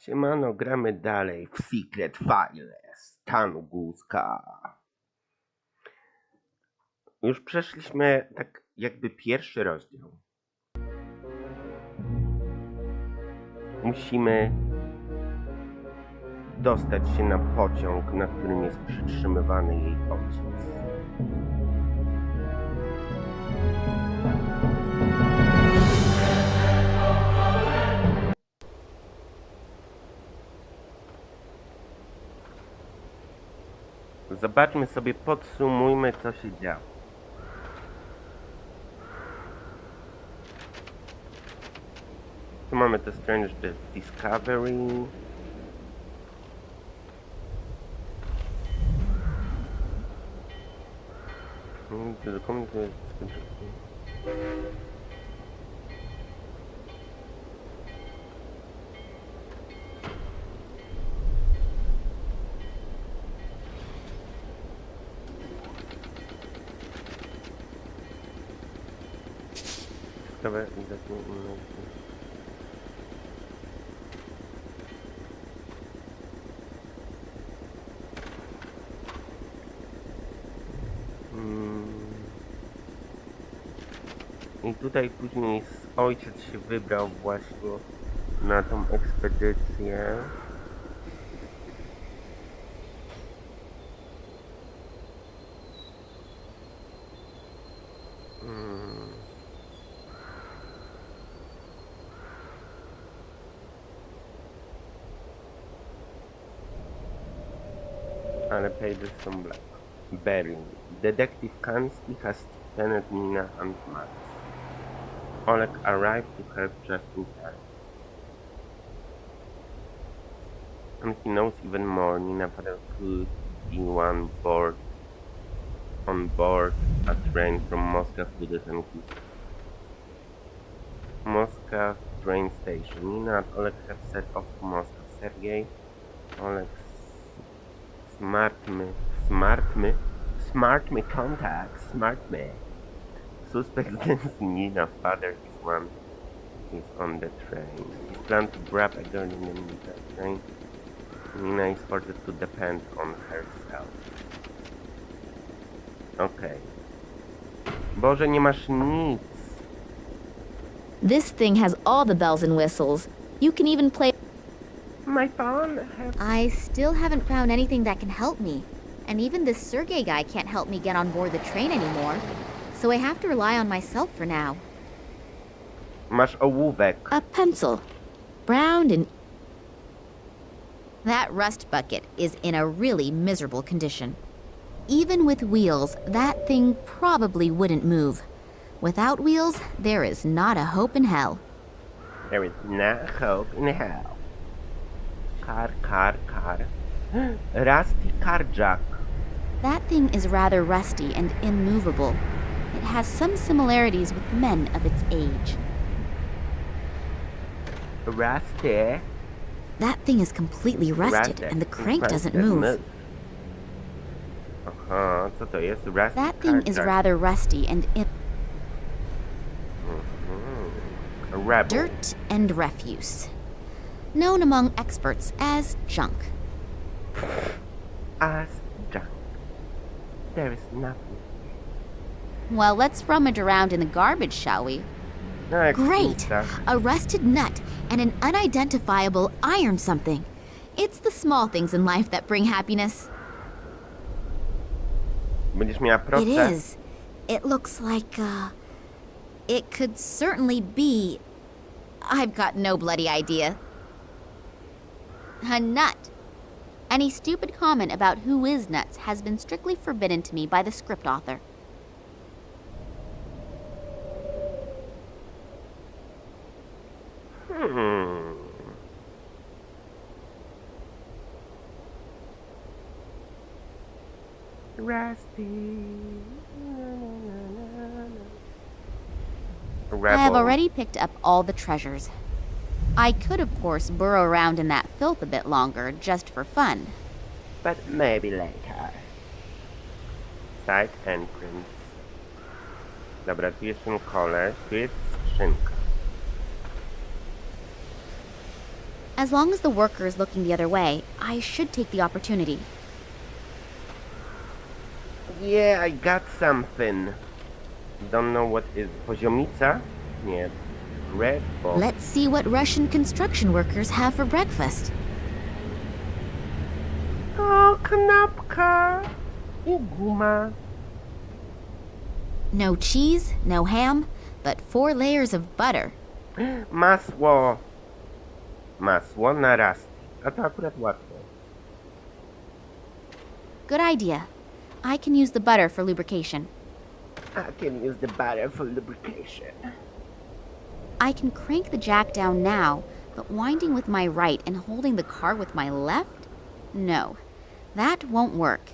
Siemano, gramy dalej w Secret Files Tunguska. Już przeszliśmy tak jakby pierwszy rozdział. Musimy dostać się na pociąg, na którym jest przytrzymywany jej ojciec. Zobaczmy sobie, podsumujmy, co się działo. Tu mamy to Strange Discovery. I tutaj później ojciec się wybrał właśnie na tą ekspedycję. Ale pages są black. Berlin. Detective Kanski has sent Nina and Max. Oleg arrived to help just in time. And he knows even more. Nina father could be on board a train from Moscow to the Tunguska. Moscow train station. Nina and Oleg have set off to Moscow. Sergei, Oleg, smart me contact, smart me. Suspect thinks Nina father is on the train. He plans to grab a girl in the military train. Nina is forced to depend on herself. Okay. Boże, nie masz nic. This thing has all the bells and whistles. You can even play. My phone I still haven't found anything that can help me. And even this Sergei guy can't help me get on board the train anymore. So I have to rely on myself for now. Masz ołówek. A pencil. Brown and... That rust bucket is in a really miserable condition. Even with wheels, that thing probably wouldn't move. Without wheels, there is not a hope in hell. There is no hope in hell. Car. Rusty car jack. That thing is rather rusty and immovable. It has some similarities with men of its age. Rusty. That thing is completely rusted, and the crank doesn't move. Aha, co to jest? Rusty That thing is rather rusty and Rebel. dirt and refuse. Known among experts as junk. As junk. There is nothing. Well, let's rummage around in the garbage, shall we? No, Great! A rusted nut and an unidentifiable iron something. It's the small things in life that bring happiness. Będziesz miała It proces. is. It looks like, it could certainly be... I've got no bloody idea. A nut. Any stupid comment about who is nuts has been strictly forbidden to me by the script author. Rusty. I have already picked up all the treasures. I could, of course, burrow around in that filth a bit longer, just for fun. But maybe later. Side entrance. Dobra, tu jest ten koleś, tu jest skrzynka. As long as the worker is looking the other way, I should take the opportunity. Yeah, I got something. Don't know what is. Poziomica? Nie. Red ball. Let's see what Russian construction workers have for breakfast. O, kanapka i guma. No cheese, no ham, but 4 layers of butter. Masło. Masło na raz. A to akurat łatwe. Good idea. I can use the butter for lubrication. I can use the butter for lubrication. I can crank the jack down now, but winding with my right and holding the car with my left? No, that won't work.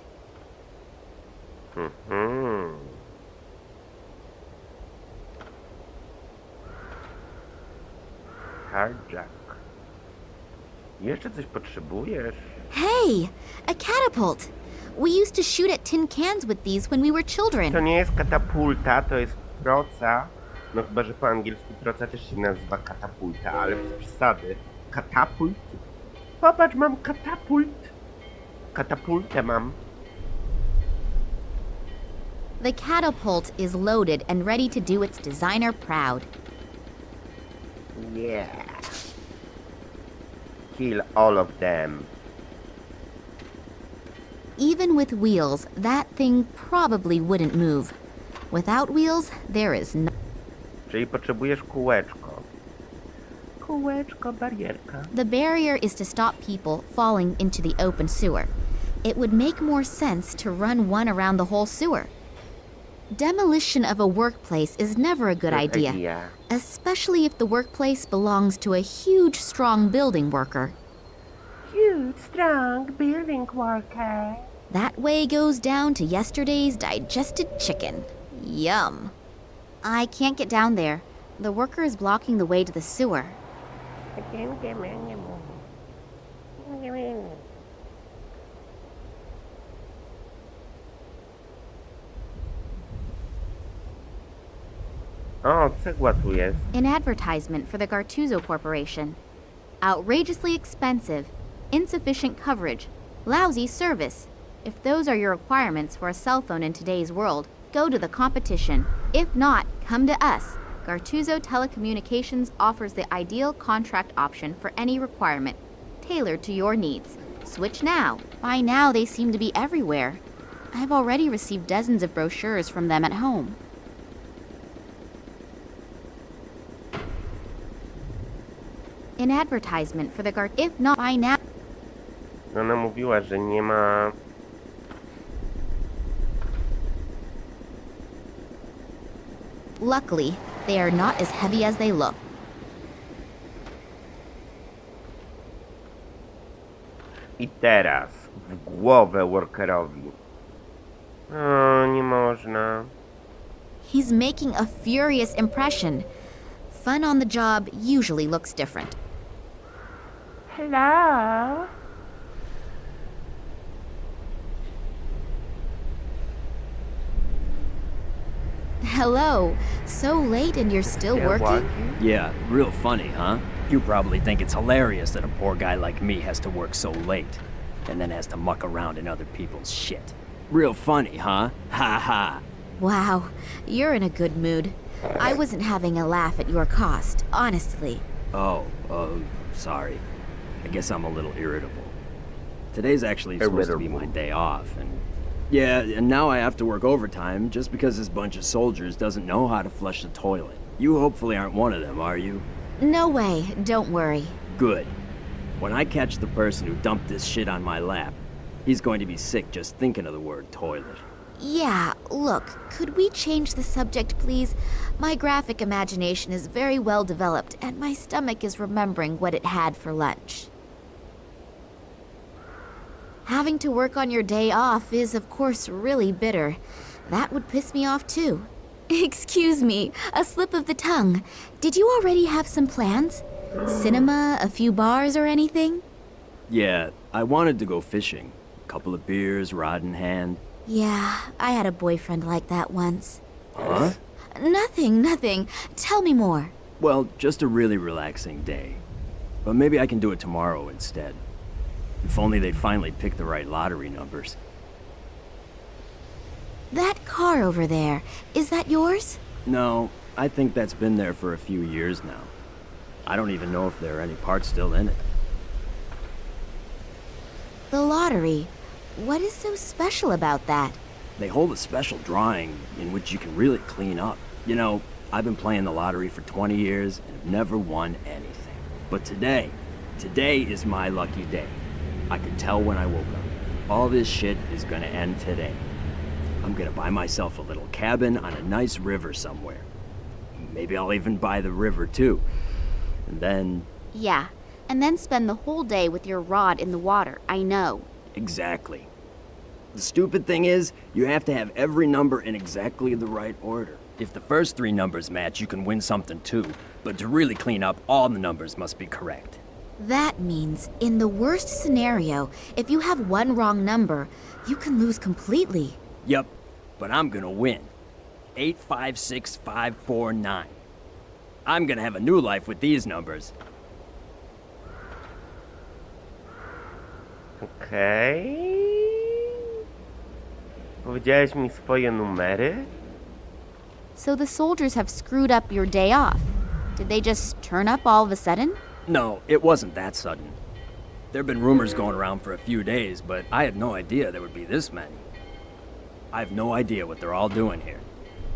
Hard jack. Jeszcze coś potrzebujesz? Hey, a catapult! We used to shoot at tin cans with these when we were children. To nie jest katapulta, to jest proca. No chyba, że po angielsku proca też się nazywa katapulta, ale bez przesady. Katapult? Popatrz, mam katapult. Katapultę mam. The catapult is loaded and ready to do its designer proud. Yeah. Kill all of them. Even with wheels, that thing probably wouldn't move. Without wheels, there is no... Czyli potrzebujesz kółeczko. Kółeczko, barierka. The barrier is to stop people falling into the open sewer. It would make more sense to run one around the whole sewer. Demolition of a workplace is never a good idea, especially if the workplace belongs to a huge, strong building worker. Huge, strong building worker. That way goes down to yesterday's digested chicken. Yum. I can't get down there. The worker is blocking the way to the sewer. O, cegła tu jest. An advertisement for the Gartuzo Corporation. Outrageously expensive, insufficient coverage, lousy service. If those are your requirements for a cell phone in today's world, go to the competition. If not, come to us. Gartuzo Telecommunications offers the ideal contract option for any requirement, tailored to your needs. Switch now. By now, they seem to be everywhere. I've already received dozens of brochures from them at home. An advertisement for the if not by now. Ona mówiła, że nie ma... Luckily, they are not as heavy as they look. I teraz w głowę workerowi. O, nie można. He's making a furious impression. Fun on the job usually looks different. Hello? Hello. So late and you're still working? Yeah, real funny, huh? You probably think it's hilarious that a poor guy like me has to work so late, and then has to muck around in other people's shit. Real funny, huh? Ha ha. Wow, you're in a good mood. I wasn't having a laugh at your cost, honestly. Oh, sorry. I guess I'm a little irritable. Today's actually supposed to be my day off, and yeah, and now I have to work overtime just because this bunch of soldiers doesn't know how to flush the toilet. You hopefully aren't one of them, are you? No way, don't worry. Good. When I catch the person who dumped this shit on my lap, he's going to be sick just thinking of the word toilet. Yeah, look, could we change the subject, please? My graphic imagination is very well developed, and my stomach is remembering what it had for lunch. Having to work on your day off is, of course, really bitter. That would piss me off, too. Excuse me, a slip of the tongue. Did you already have some plans? Cinema, a few bars, or anything? Yeah, I wanted to go fishing. A couple of beers, rod in hand. Yeah, I had a boyfriend like that once. Huh? Nothing. Tell me more. Well, just a really relaxing day. But maybe I can do it tomorrow instead. If only they finally pick the right lottery numbers. That car over there, is that yours? No, I think that's been there for a few years now. I don't even know if there are any parts still in it. The lottery. What is so special about that? They hold a special drawing in which you can really clean up. You know, I've been playing the lottery for 20 years and have never won anything. But today is my lucky day. I could tell when I woke up. All this shit is gonna end today. I'm gonna buy myself a little cabin on a nice river somewhere. Maybe I'll even buy the river too. And then... Yeah, and then spend the whole day with your rod in the water, I know. Exactly. The stupid thing is, you have to have every number in exactly the right order. If the first 3 numbers match, you can win something too. But to really clean up, all the numbers must be correct. That means, in the worst scenario, if you have one wrong number, you can lose completely. Yep, but I'm gonna win. 856549. I'm gonna have a new life with these numbers. Okej. Powiedziałeś mi swoje numery? So the soldiers have screwed up your day off. Did they just turn up all of a sudden? No, it wasn't that sudden. There've been rumors going around for a few days, but I had no idea there would be this many. I have no idea what they're all doing here.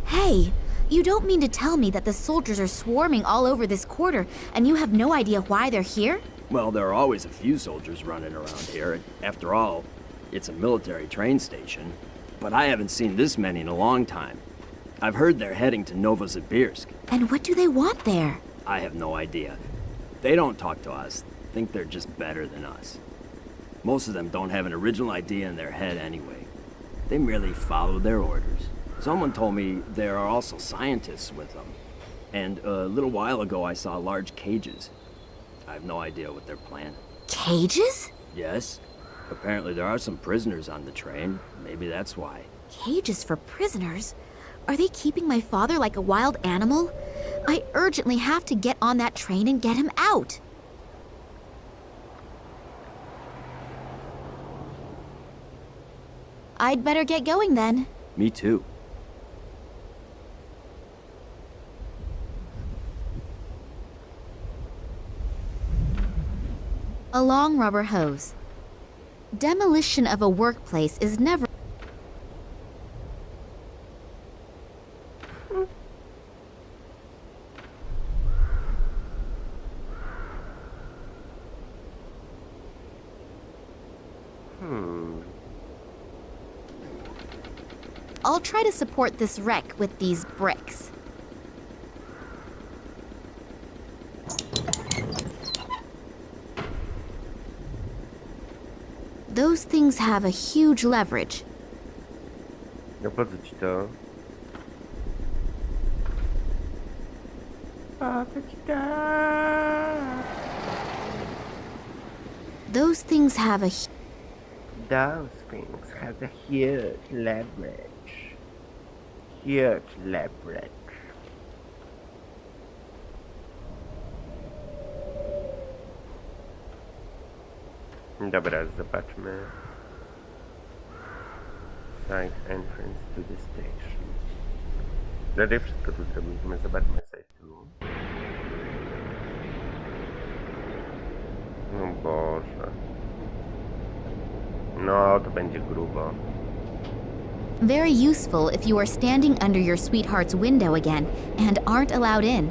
Hey, you don't mean to tell me that the soldiers are swarming all over this quarter and you have no idea why they're here? Well, there are always a few soldiers running around here. After all, it's a military train station. But I haven't seen this many in a long time. I've heard they're heading to Novosibirsk. And what do they want there? I have no idea. They don't talk to us. Think they're just better than us. Most of them don't have an original idea in their head anyway. They merely follow their orders. Someone told me there are also scientists with them. And a little while ago I saw large cages. I have no idea what they're planning. Cages? Yes. Apparently there are some prisoners on the train. Maybe that's why. Cages for prisoners? Are they keeping my father like a wild animal? I urgently have to get on that train and get him out. I'd better get going then. Me too. A long rubber hose. Demolition of a workplace is never... I'll try to support this wreck with these bricks. Those things have a huge leverage. No po co ci to? Po co ci to? Those things have a... Those things have a huge leverage. Huge leverage. Dobra, zobaczmy. Side entrance to the station. Raczej wszystko tu zrobiliśmy, zobaczmy sobie tu. O Boże. No, to będzie grubo. Very useful if you are standing under your sweetheart's window again and aren't allowed in.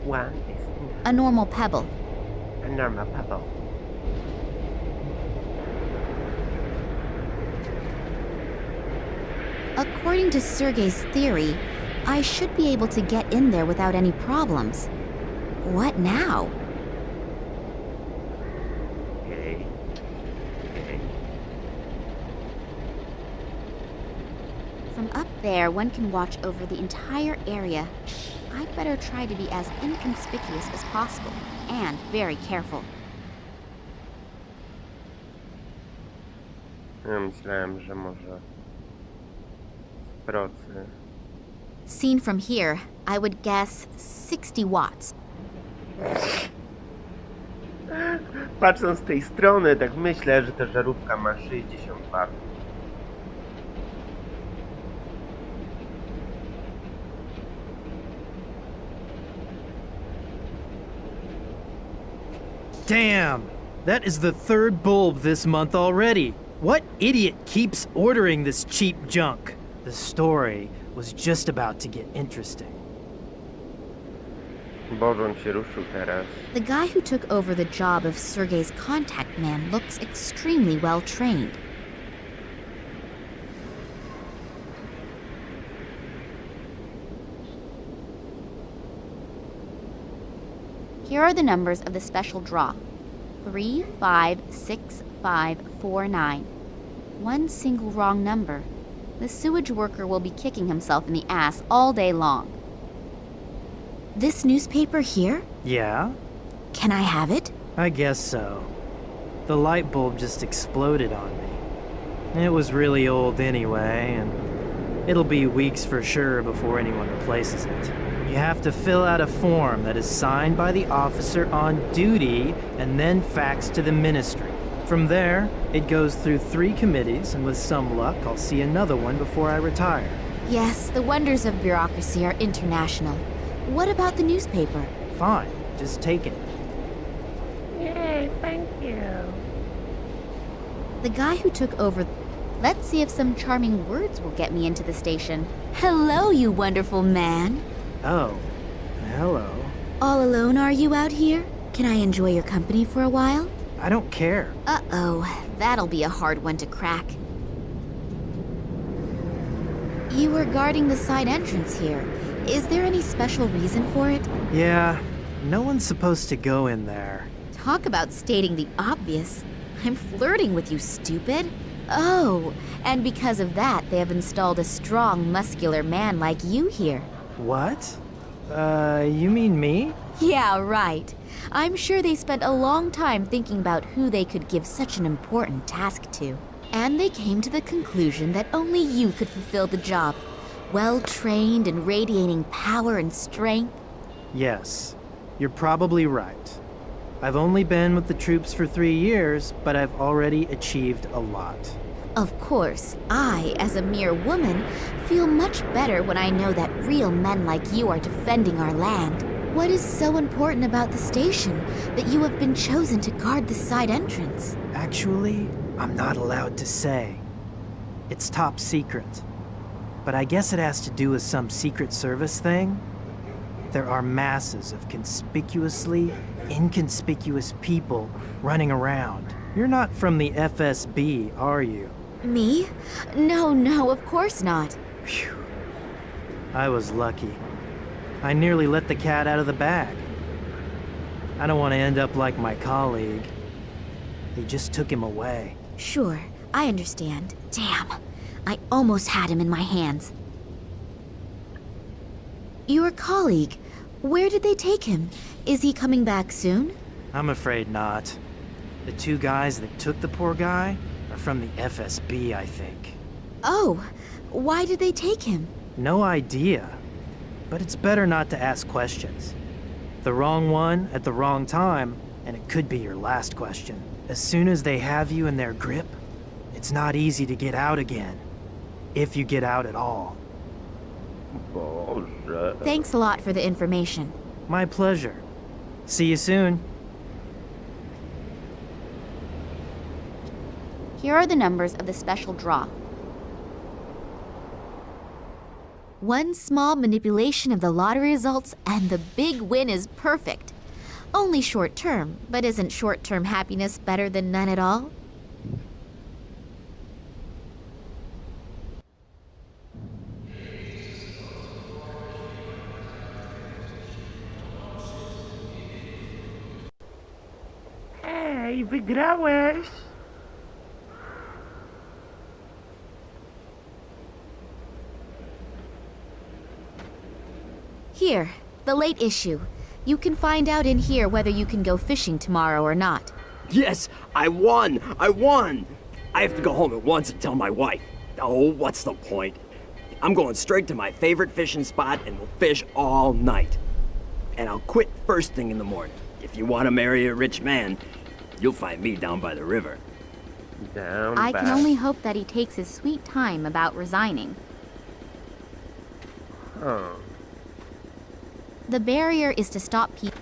One is A normal pebble. a normal pebble. According to Sergei's theory, I should be able to get in there without any problems. What now? Okay. Okay. From up there, one can watch over the entire area. I'd better try to be as inconspicuous as possible, and very careful. Ja myślałem, że może procy. Seen from here, I would guess 60 watts. Patrząc z tej strony, tak myślę, że ta żarówka ma 60 W. Damn! That is the third bulb this month already. What idiot keeps ordering this cheap junk? The story was just about to get interesting. Bożon się ruszył teraz. The guy who took over the job of Sergei's contact man looks extremely well trained. Here are the numbers of the special draw. 3, 5, 6, 5, 4, 9. One single wrong number. The sewage worker will be kicking himself in the ass all day long. This newspaper here? Yeah? Can I have it? I guess so. The light bulb just exploded on me. It was really old anyway, and it'll be weeks for sure before anyone replaces it. You have to fill out a form that is signed by the officer on duty and then faxed to the ministry. From there, it goes through 3 committees, and with some luck, I'll see another one before I retire. Yes, the wonders of bureaucracy are international. What about the newspaper? Fine, just take it. Yay, thank you. The guy who took over... Let's see if some charming words will get me into the station. Hello, you wonderful man. Oh, hello. All alone are you out here? Can I enjoy your company for a while? I don't care. Uh-oh, that'll be a hard one to crack. You were guarding the side entrance here. Is there any special reason for it? Yeah, no one's supposed to go in there. Talk about stating the obvious. I'm flirting with you, stupid. Oh, and because of that, they have installed a strong, muscular man like you here. What? You mean me? Yeah, right. I'm sure they spent a long time thinking about who they could give such an important task to. And they came to the conclusion that only you could fulfill the job. Well-trained and radiating power and strength. Yes, you're probably right. I've only been with the troops for 3 years, but I've already achieved a lot. Of course, I, as a mere woman, feel much better when I know that real men like you are defending our land. What is so important about the station that you have been chosen to guard the side entrance? Actually, I'm not allowed to say. It's top secret. But I guess it has to do with some Secret Service thing. There are masses of conspicuously inconspicuous people running around. You're not from the FSB, are you? Me? No, of course not. Phew. I was lucky. I nearly let the cat out of the bag. I don't want to end up like my colleague. They just took him away. Sure, I understand. Damn, I almost had him in my hands. Your colleague, where did they take him? Is he coming back soon? I'm afraid not. The 2 guys that took the poor guy are from the FSB, I think. Oh, why did they take him? No idea. But it's better not to ask questions. The wrong one at the wrong time, and it could be your last question. As soon as they have you in their grip, it's not easy to get out again. If you get out at all. Boże. Thanks a lot for the information. My pleasure. See you soon. Here are the numbers of the special draw. One small manipulation of the lottery results and the big win is perfect. Only short term, but isn't short-term happiness better than none at all? Hej, wygrałeś! Here, the late issue. You can find out in here whether you can go fishing tomorrow or not. Yes, I won! I won! I have to go home at once and tell my wife. Oh, what's the point? I'm going straight to my favorite fishing spot and we'll fish all night. And I'll quit first thing in the morning. If you want to marry a rich man, you'll find me down by the river. I can only hope that he takes his sweet time about resigning. Huh. The barrier is to stop people.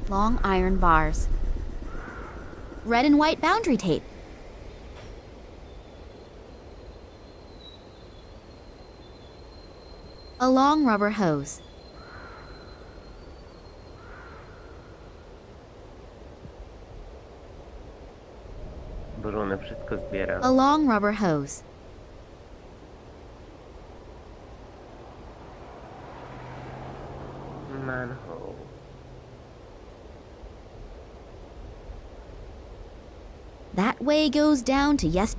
Long iron bars. Red and white boundary tape. A long rubber hose. Brune wszystko zbiera. A long rubber hose. Manhole. That way goes down to yes.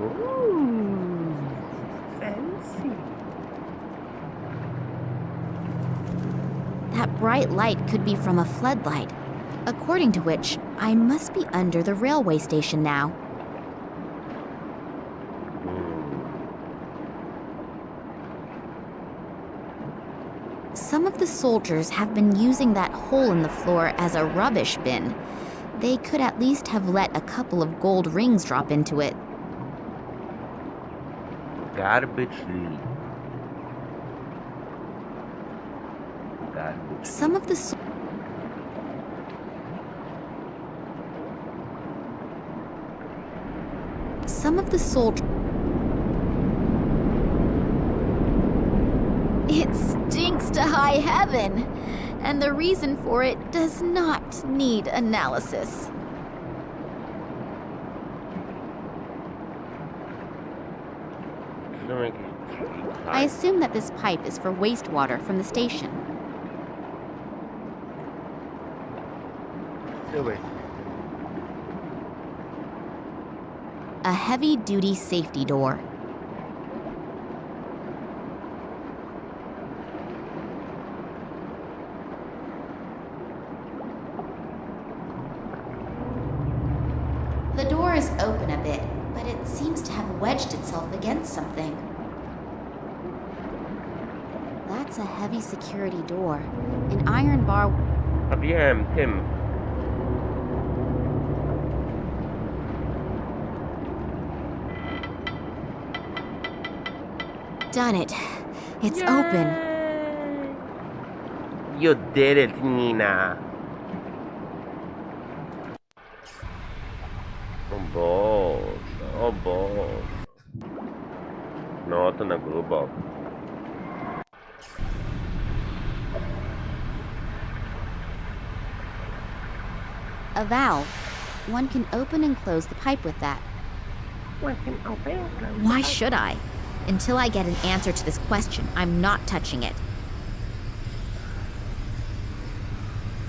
Ooh, fancy. That bright light could be from a floodlight, according to which I must be under the railway station now. Some of the soldiers have been using that hole in the floor as a rubbish bin. They could at least have let a couple of gold rings drop into it. Garbage leak. Garbage. Some of the soldiers. It stinks to high heaven, and the reason for it does not need analysis. I assume that this pipe is for wastewater from the station. A heavy-duty safety door. The door is open a bit, but it seems to have wedged itself against something. That's a heavy security door. An iron bar. Wiem, Tim. Done it. It's open. You did it, Nina. O Boże, o Boże. No to na grubo. A valve. One can open and close the pipe with that. One can open. Why should I? Until I get an answer to this question, I'm not touching it.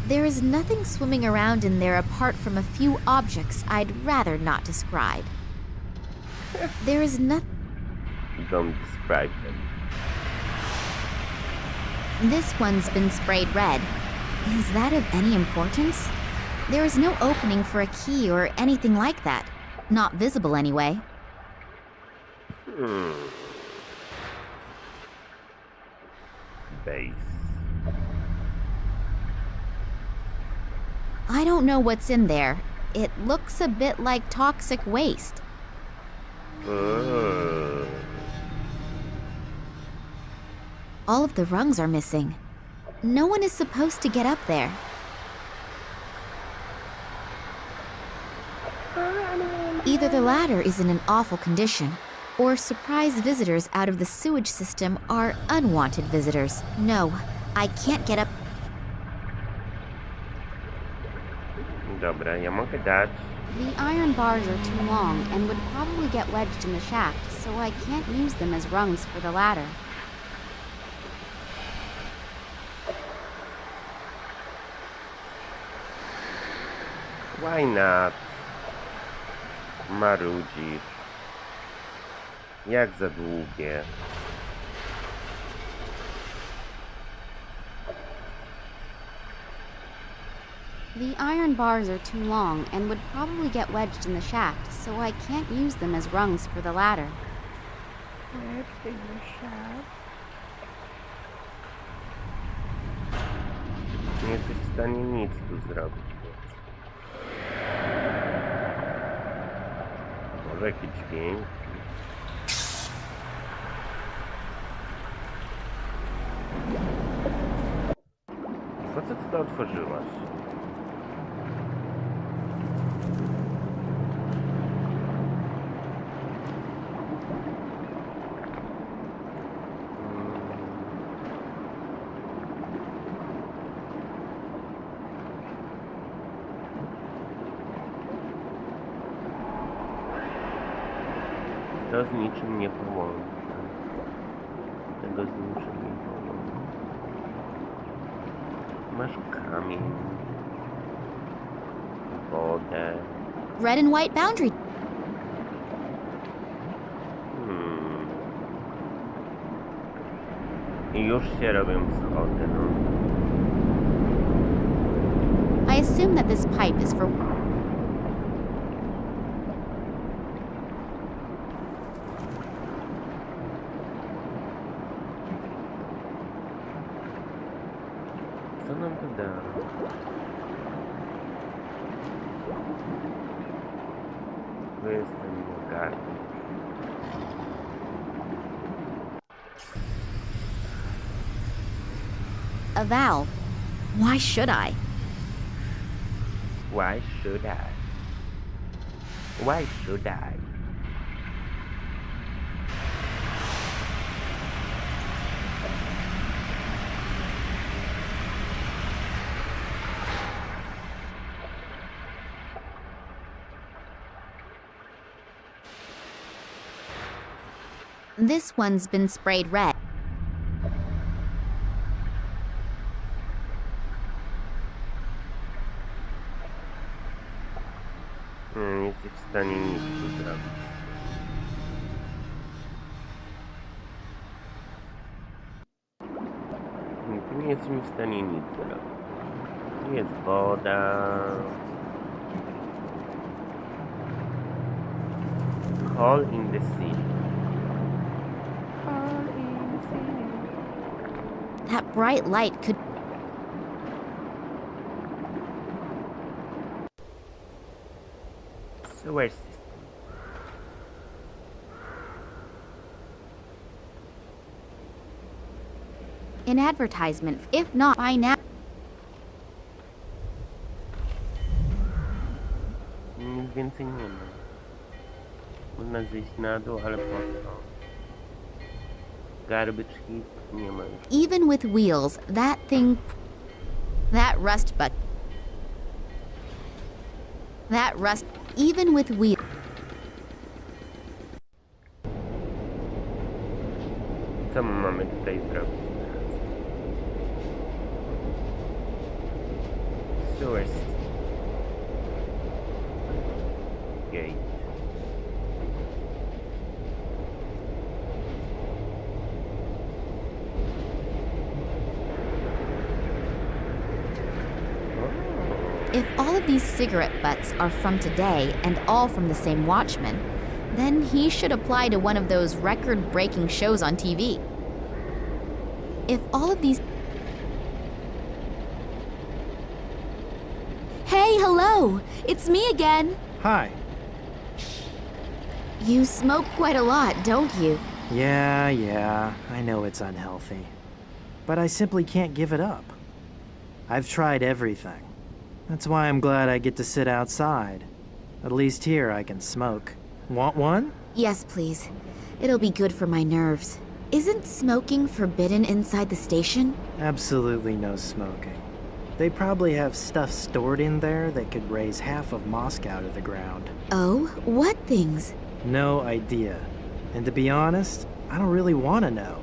There is nothing swimming around in there apart from a few objects I'd rather not describe. There is nothing. Don't describe them. This one's been sprayed red. Is that of any importance? There is no opening for a key or anything like that. Not visible anyway. Base. I don't know what's in there. It looks a bit like toxic waste. All of the rungs are missing. No one is supposed to get up there. Either the ladder is in an awful condition, or surprise visitors out of the sewage system are unwanted visitors. No, I can't get up. Dobra, ja mogę dać. The iron bars are too long and would probably get wedged in the shaft, so I can't use them as rungs for the ladder. Why not? Marudzisz. Jak za długie. The iron bars are too long and would probably get wedged in the shaft, so I can't use them as rungs for the ladder. Nie jesteś w stanie nic tu zrobić, więc... Może jakiś dźwięk? Po co ty to otworzyłaś? To z niczym nie połączę. Tego z niczym nie połączę. Masz kamień, wodę. Red and white boundary. I już się robią schody, no. I assume that this pipe is for... Co nam to da? Tu jest ten garnek. a valve. Why should I? Why should I? Why should I? This one's been sprayed red. Nie jesteś w stanie nic tu zrobić. Tu nie jesteśmy w stanie nic zrobić. Tu jest woda. Hole in the sea. Hole in the sea. That bright light could... Sewer system. An advertisement, if not by now. Nic więcej nie ma. Można zejść na dół, ale po co? Garbage heap nie ma już. Even with wheels, that thing... That rust bucket... That rust... Even with wheels... Co mamy tutaj zrobić? Sewer system. Gate. If all of these cigarette butts are from today and all from the same watchman, then he should apply to one of those record-breaking shows on TV. If all of these... Hey, hello! It's me again! Hi. You smoke quite a lot, don't you? Yeah, I know it's unhealthy. But I simply can't give it up. I've tried everything. That's why I'm glad I get to sit outside. At least here I can smoke. Want one? Yes, please. It'll be good for my nerves. Isn't smoking forbidden inside the station? Absolutely no smoking. They probably have stuff stored in there that could raise half of Moscow to the ground. Oh, what things? No idea. And to be honest, I don't really want to know.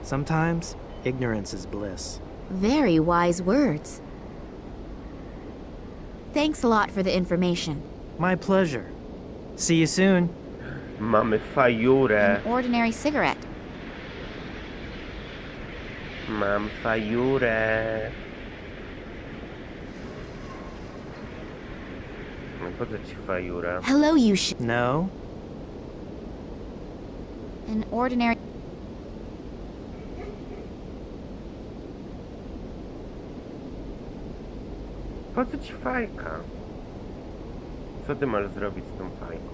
Sometimes, ignorance is bliss. Very wise words. Thanks a lot for the information. My pleasure. See you soon. Mamy fajurę. An ordinary cigarette. Mam fajurę. Po co ci fajura? Hello, you sh... No? An ordinary... Po co ci fajka? Co ty masz zrobić z tą fajką?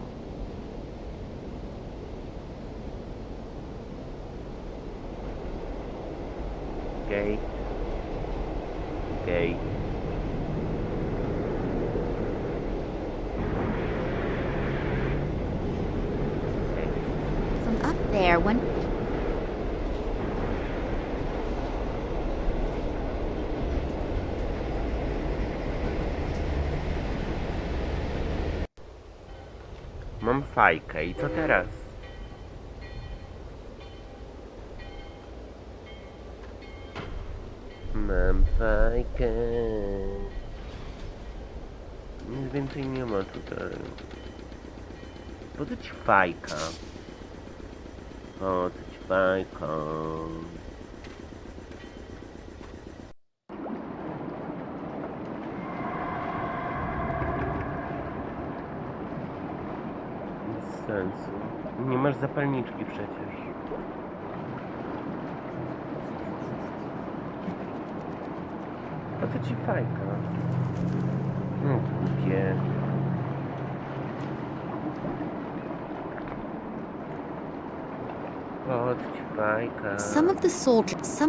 Gej. Gej. From up there, one... Mam fajkę i co teraz? Mam fajkę. Nic więcej nie ma tutaj. Po co ci fajka? Po co ci fajka? Bez sensu. Nie masz zapalniczki przecież. Po co ci fajka? No głupie. Po co ci fajka? Some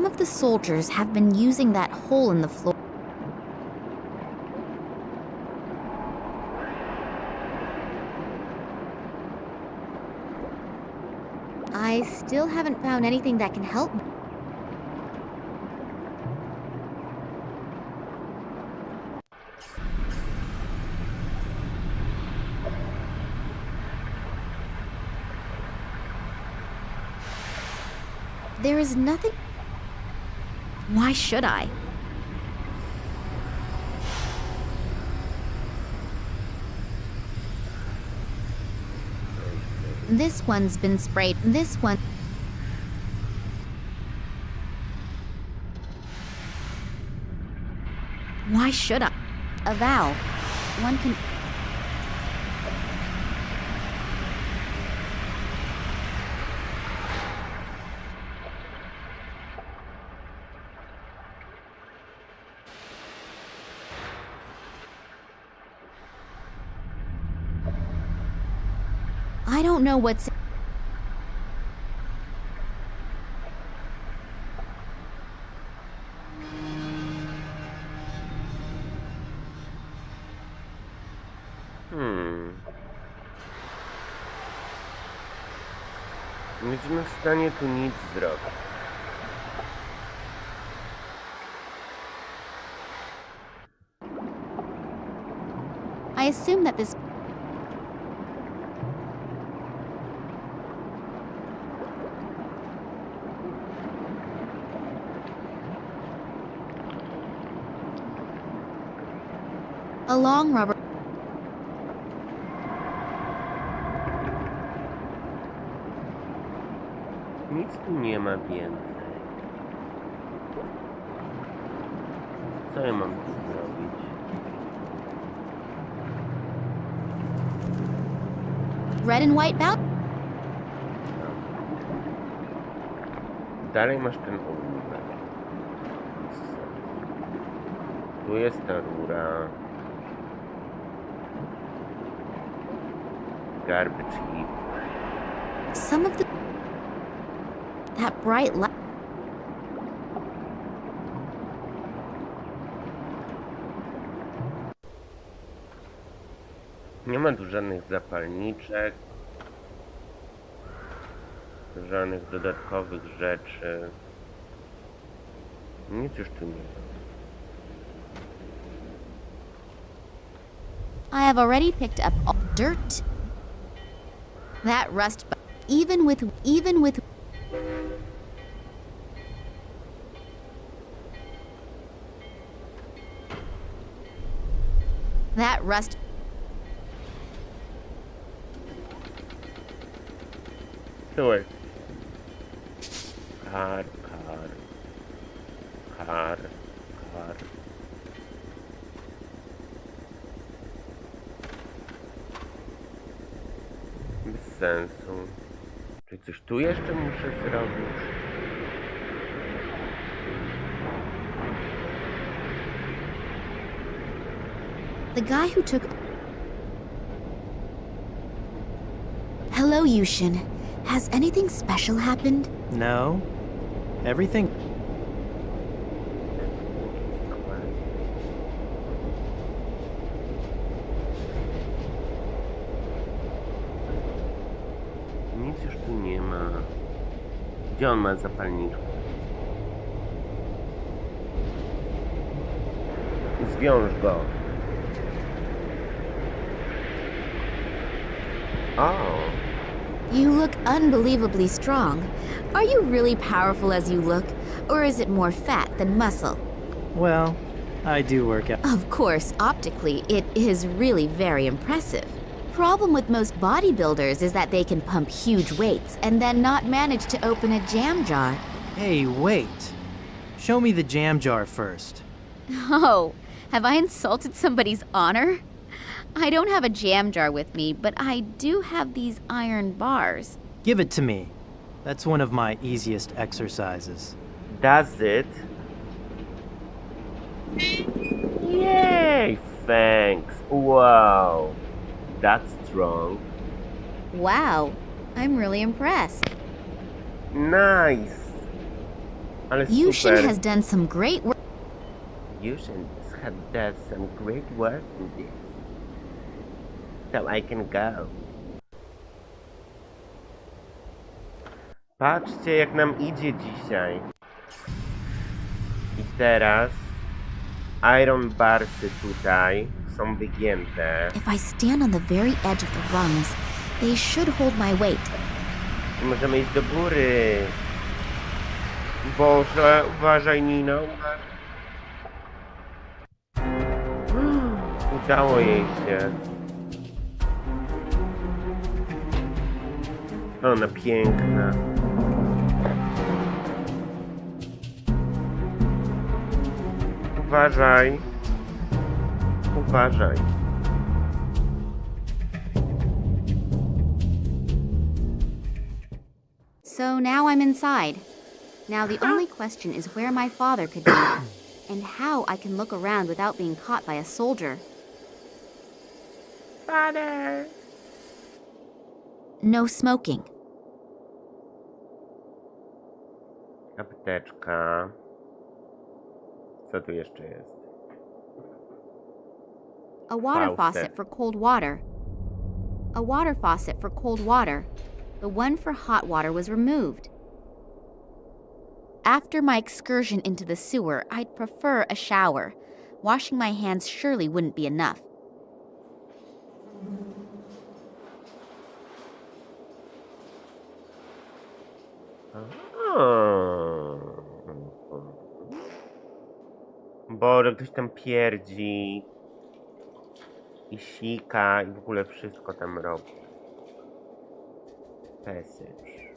of the soldiers have been using that hole in the floor. I still haven't found anything that can help me. There is nothing... Why should I? This one's been sprayed. This one... Why should I? A valve. One can... I don't know what's... Nie jesteśmy w stanie tu nic zrobić. I assume that this... A long rubber... Nic tu nie ma więcej. Co ja mam tu zrobić? Red and white bound? Dalej masz ten ołówek. Tu jest ta rura. Garbage heap. Some of the... That bright light... Nie ma tu żadnych zapalniczek. Żadnych dodatkowych rzeczy. Nic już tu nie ma. I have already picked up all dirt. That rust... Even with... That rust... Słuchaj. Kar. sensu. Czy coś tu jeszcze muszę zrobić? The guy who took... Hello, Yushin. Has anything special happened? No. Everything. Nic już tu nie ma. Gdzie on ma zapalniczkę? Zwiąż go. O! You look unbelievably strong. Are you really powerful as you look, or is it more fat than muscle? Well, I do work out. Of course, optically, it is really very impressive. Problem with most bodybuilders is that they can pump huge weights and then not manage to open a jam jar. Hey, wait. Show me the jam jar first. Oh, have I insulted somebody's honor? I don't have a jam jar with me, but I do have these iron bars. Give it to me. That's one of my easiest exercises. Does it? Yay! Thanks. Wow. That's strong. Wow, I'm really impressed. Nice. Ale Yushin super. has done some great work. Yushin has done some great work in this. So I can go. Patrzcie, jak nam idzie dzisiaj. I teraz iron barsy tutaj są wygięte. If I stand on the very edge of the rungs, they should hold my weight. I możemy iść do góry. Boże, uważaj, Nina, uważaj. Udało jej się. Ona piękna. Uważaj. Uważaj. So now I'm inside. Now the only question is where my father could be, and how I can look around without being caught by a soldier. Father. No smoking. Apteczka. Co tu jeszcze jest? A water Faucet. faucet for cold water. A water faucet for cold water. The one for hot water was removed. After my excursion into the sewer, I'd prefer a shower. Washing my hands surely wouldn't be enough. Boże, ktoś tam pierdzi i sika i w ogóle wszystko tam robi. Passage.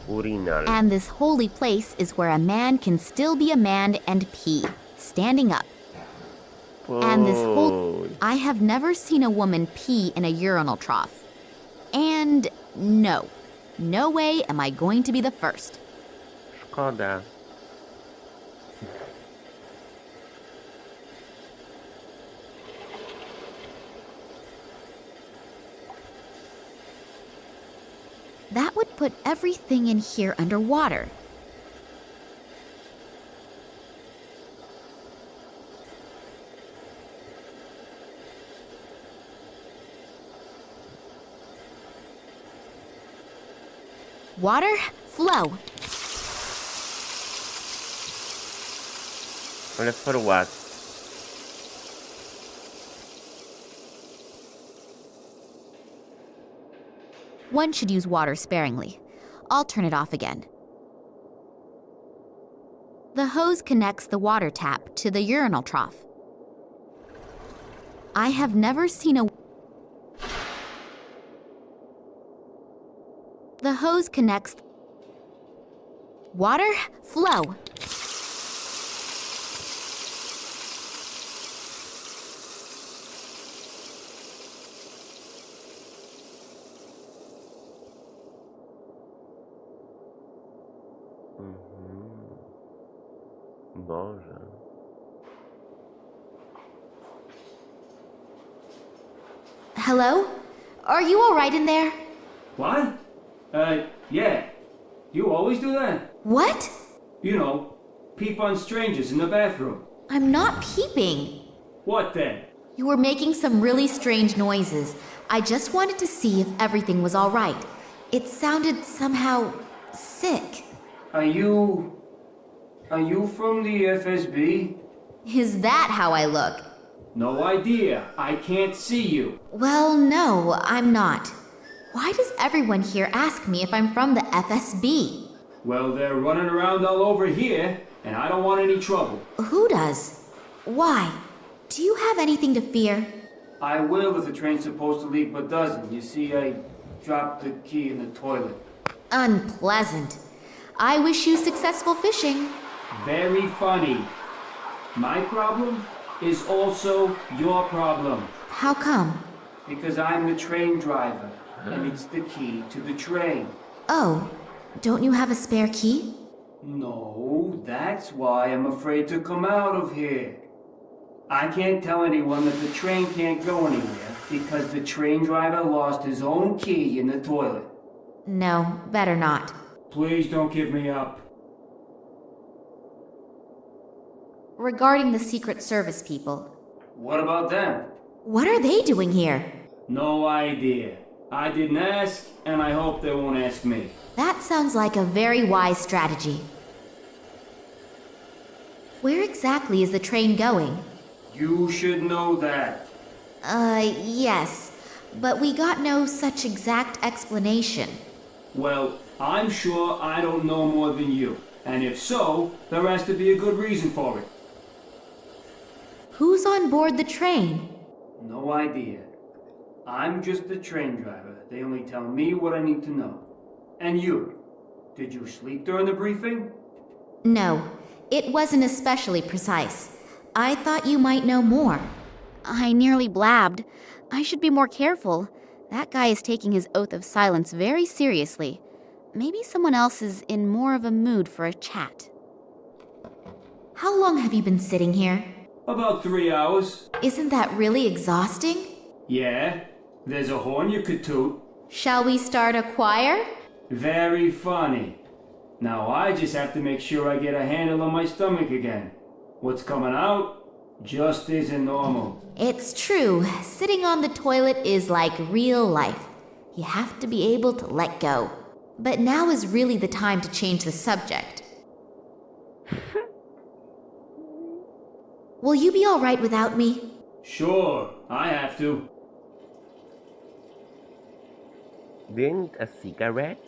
Urinal. And this holy place is where a man can still be a man and pee, standing up. And this whole... I have never seen a woman pee in a urinal trough. And no. No way am I going to be the first. Szkoda. That would put everything in here underwater. Water, flow. Ale for what? One should use water sparingly. I'll turn it off again. The hose connects the water tap to the urinal trough. I have never seen a... The hose connects... Water, flow. Boże. Hello? Are you alright in there? What? Yeah. You always do that? What? You know, peep on strangers in the bathroom. I'm not peeping. What then? You were making some really strange noises. I just wanted to see if everything was alright. It sounded somehow sick. Are you from the FSB? Is that how I look? No idea. I can't see you. Well, no, I'm not. Why does everyone here ask me if I'm from the FSB? Well, they're running around all over here, and I don't want any trouble. Who does? Why? Do you have anything to fear? I will if the train's supposed to leave but doesn't. You see, I dropped the key in the toilet. Unpleasant. I wish you successful fishing. Very funny. My problem is also your problem. How come? Because I'm the train driver, and it's the key to the train. Oh, don't you have a spare key? No, that's why I'm afraid to come out of here. I can't tell anyone that the train can't go anywhere because the train driver lost his own key in the toilet. No, better not. Please don't give me up. Regarding the Secret Service people, What about them? what are they doing here? No idea. I didn't ask, and I hope they won't ask me. That sounds like a very wise strategy. Where exactly is the train going? You should know that. Yes, but we got no such exact explanation. Well, I'm sure I don't know more than you. And if so, there has to be a good reason for it. Who's on board the train? No idea. I'm just the train driver. They only tell me what I need to know. And you? Did you sleep during the briefing? No, it wasn't especially precise. I thought you might know more. I nearly blabbed. I should be more careful. That guy is taking his oath of silence very seriously. Maybe someone else is in more of a mood for a chat. How long have you been sitting here? About 3 hours. Isn't that really exhausting? Yeah. There's a horn you could toot. Shall we start a choir? Very funny. Now I just have to make sure I get a handle on my stomach again. What's coming out just isn't normal. It's true. Sitting on the toilet is like real life. You have to be able to let go. But now is really the time to change the subject. Will you be all right without me? Sure, I have to. Didn't a cigarette?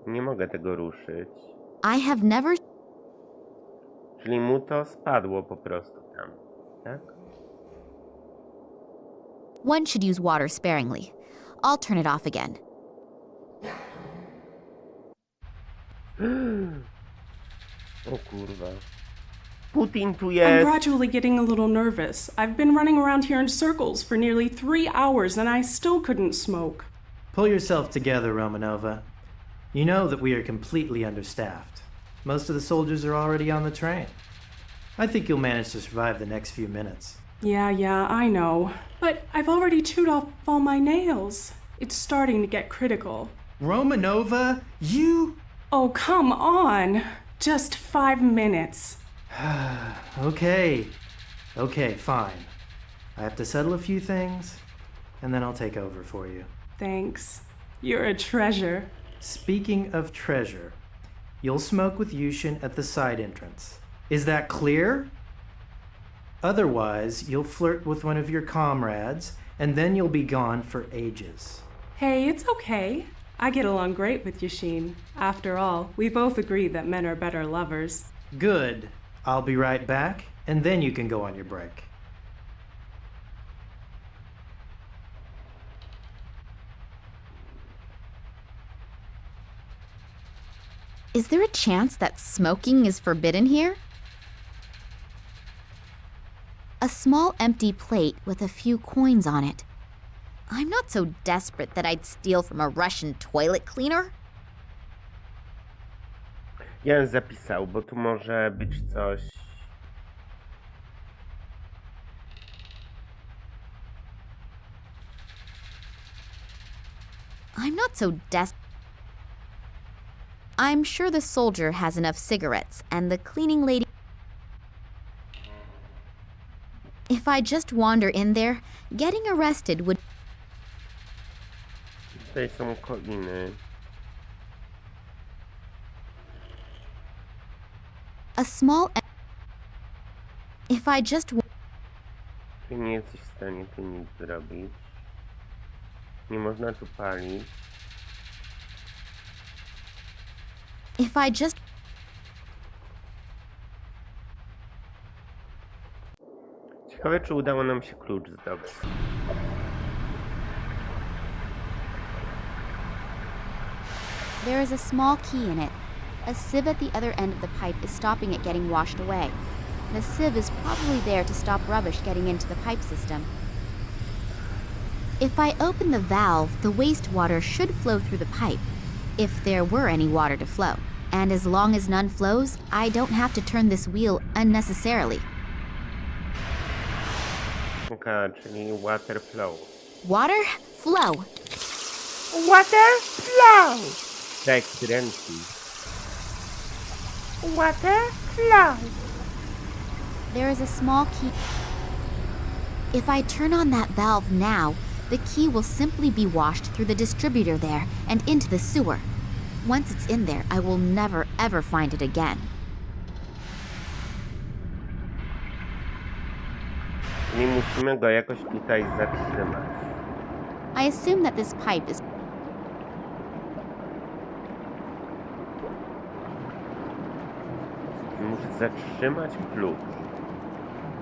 Nie mogę tego ruszyć. I have never... Czyli mu to spadło po prostu tam, tak? One should use water sparingly. I'll turn it off again. O kurwa. Putin tu I'm jest! gradually getting a little nervous. I've been running around here in circles for nearly 3 hours and I still couldn't smoke. Pull yourself together, Romanova. You know that we are completely understaffed. Most of the soldiers are already on the train. I think you'll manage to survive the next few minutes. Yeah, I know. But I've already chewed off all my nails. It's starting to get critical. Romanova, you... Oh, come on. Just 5 minutes. Okay, fine. I have to settle a few things, and then I'll take over for you. Thanks. You're a treasure. Speaking of treasure, you'll smoke with Yushin at the side entrance. Is that clear? Otherwise, you'll flirt with one of your comrades, and then you'll be gone for ages. Hey, it's okay. I get along great with Yushin. After all, we both agree that men are better lovers. Good. I'll be right back, and then you can go on your break. Is there a chance that smoking is forbidden here? A small empty plate with a few coins on it. I'm not so desperate that I'd steal from a Russian toilet cleaner. Ja bym zapisał, bo tu może być coś... I'm not so I'm sure the soldier has enough cigarettes and the cleaning lady... If I just wander in there, getting arrested would... Tutaj są koiny. A small... If I just... Ty nie jesteś w stanie tu nic zrobić. Nie można tu palić. If I just... Ciekawe, czy udało nam się klucz zdobyć. There is a small key in it. A sieve at the other end of the pipe is stopping it getting washed away. The sieve is probably there to stop rubbish getting into the pipe system. If I open the valve, the wastewater should flow through the pipe, if there were any water to flow. And as long as none flows, I don't have to turn this wheel unnecessarily. Okay, czyli water flow. Water, flow. Water flow! Tak, ręki. Water flow! There is a small key. If I turn on that valve now, the key will simply be washed through the distributor there and into the sewer. Once it's in there, I will never ever find it again. Nie musimy go jakoś tutaj zatrzymać. I assume that this pipe is... Muszę zatrzymać klucz.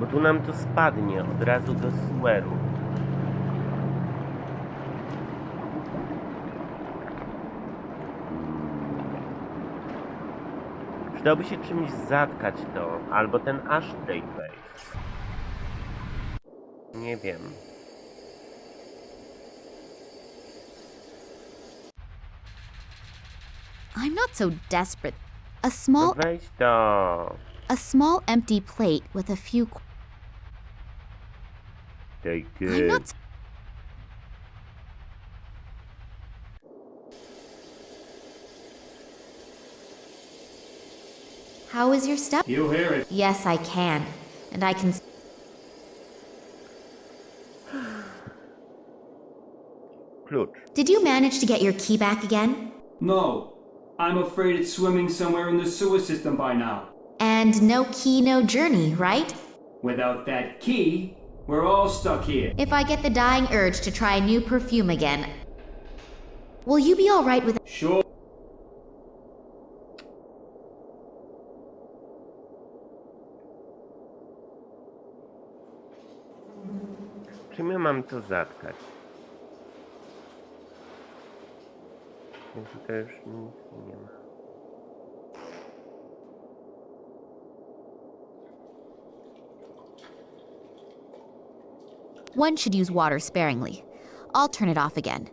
Bo tu nam to spadnie od razu do seweru. Przydałoby się czymś zatkać to, albo ten ashtray wejść. Nie wiem. I'm not so desperate. A small... Weź to. A small empty plate with a few... Take I'm not... it. How is your step? You hear it. Yes, I can. And I can... Klucz. Did you manage to get your key back again? No. I'm afraid it's swimming somewhere in the sewer system by now. And no key, no journey, right? Without that key, we're all stuck here. If I get the dying urge to try new perfume again, will you be alright with... Sure. Czym ja mam to zatkać? Tutaj już nic nie ma. One should use water sparingly. I'll turn it off again.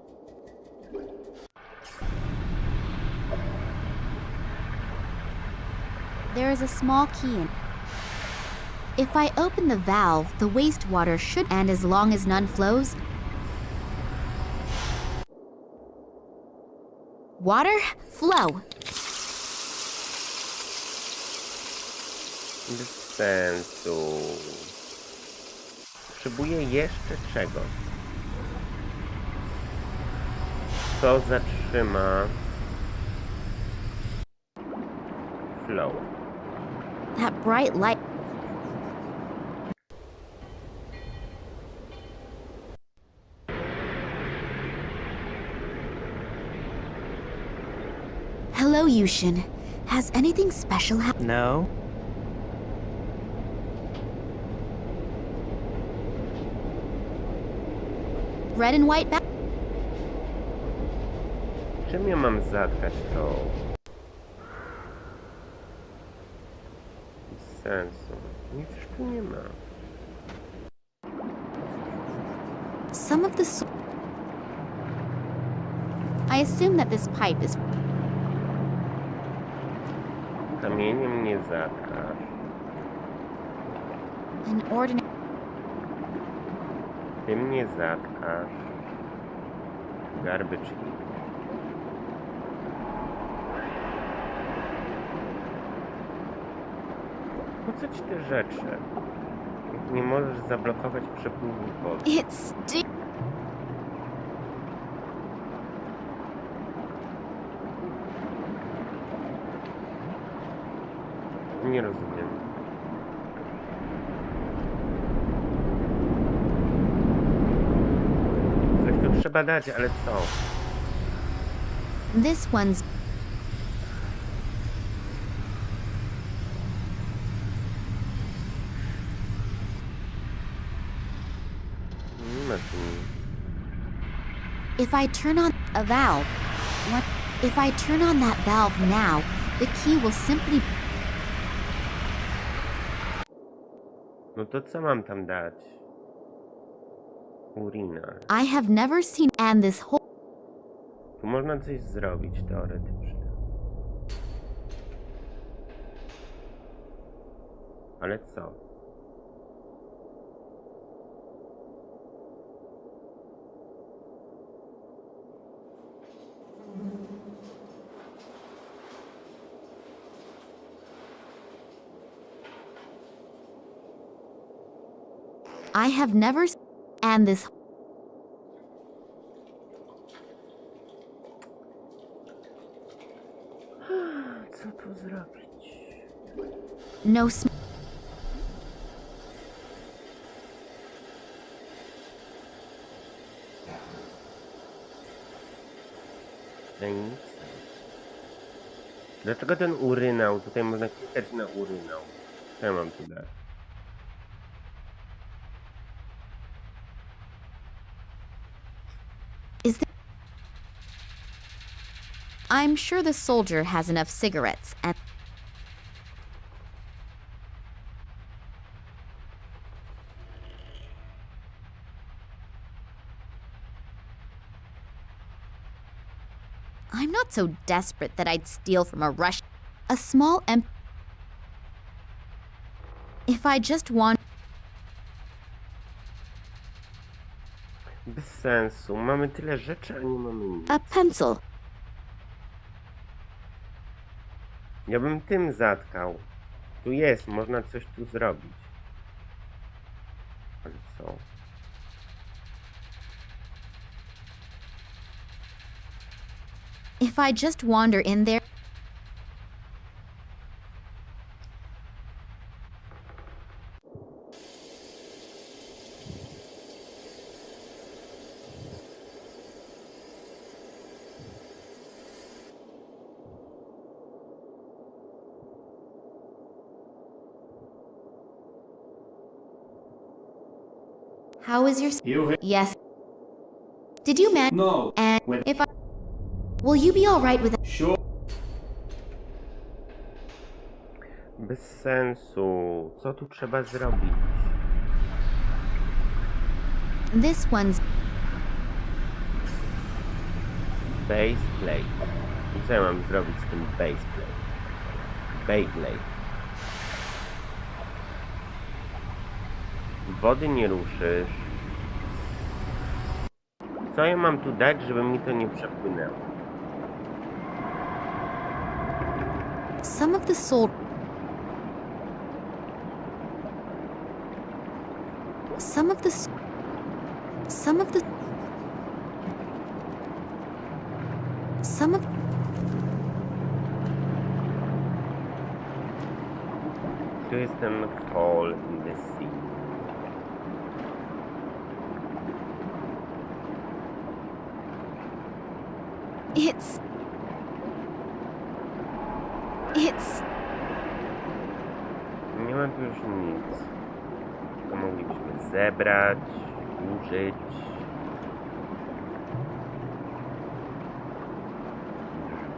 There is a small key in... If I open the valve, the wastewater should... And as long as none flows... Water, flow. Bez sensu. Potrzebuję jeszcze czegoś. Co zatrzyma flow? That bright light... Hello, Yushin. Has anything special happened? No? Red and white back? Czym ja mam zatkać to? Bez sensu. Nic tu nie ma. Some of the I assume that this pipe is Kamieniem nie zatkasz. an ordinary. Tym nie zatkasz. Garbage heap. Po co ci te rzeczy? Jak nie możesz zablokować przepływu wody. It's Nie rozumiem. Coś tu trzeba dać, ale co? This one's Nie ma tu nic. if I turn on a valve. What if I turn on that valve now? The key will simply No to co mam tam dać? Urina. I have never seen and this whole Tu można coś zrobić teoretycznie. Ale co? I have never and this Co tu zrobić? no Nic. Dlaczego ten urynał? Tutaj można klikać na urynał. Co ja mam tu dać? is there I'm sure the soldier has enough cigarettes and I'm not so desperate that I'd steal from a Russian. A small If I just want Bez sensu. Mamy tyle rzeczy, a nie mamy nic. a pencil. Ja bym tym zatkał. Tu jest, można coś tu zrobić. Ale co? If I just wander in there. How is your You hit? Yes. Did you man? No. And With if I will you be all right with sure. Bez sensu. Co tu trzeba zrobić? this one's Base plate. I co ja mam zrobić z tym base plate? Beyblade. Wody nie ruszysz. Co ja mam tu dać, żeby mi to nie przepłynęło? some of the soul some of the some of the some of Tu jest ten hole in the sea. it's Nie ma tu już nic. To moglibyśmy zebrać, użyć.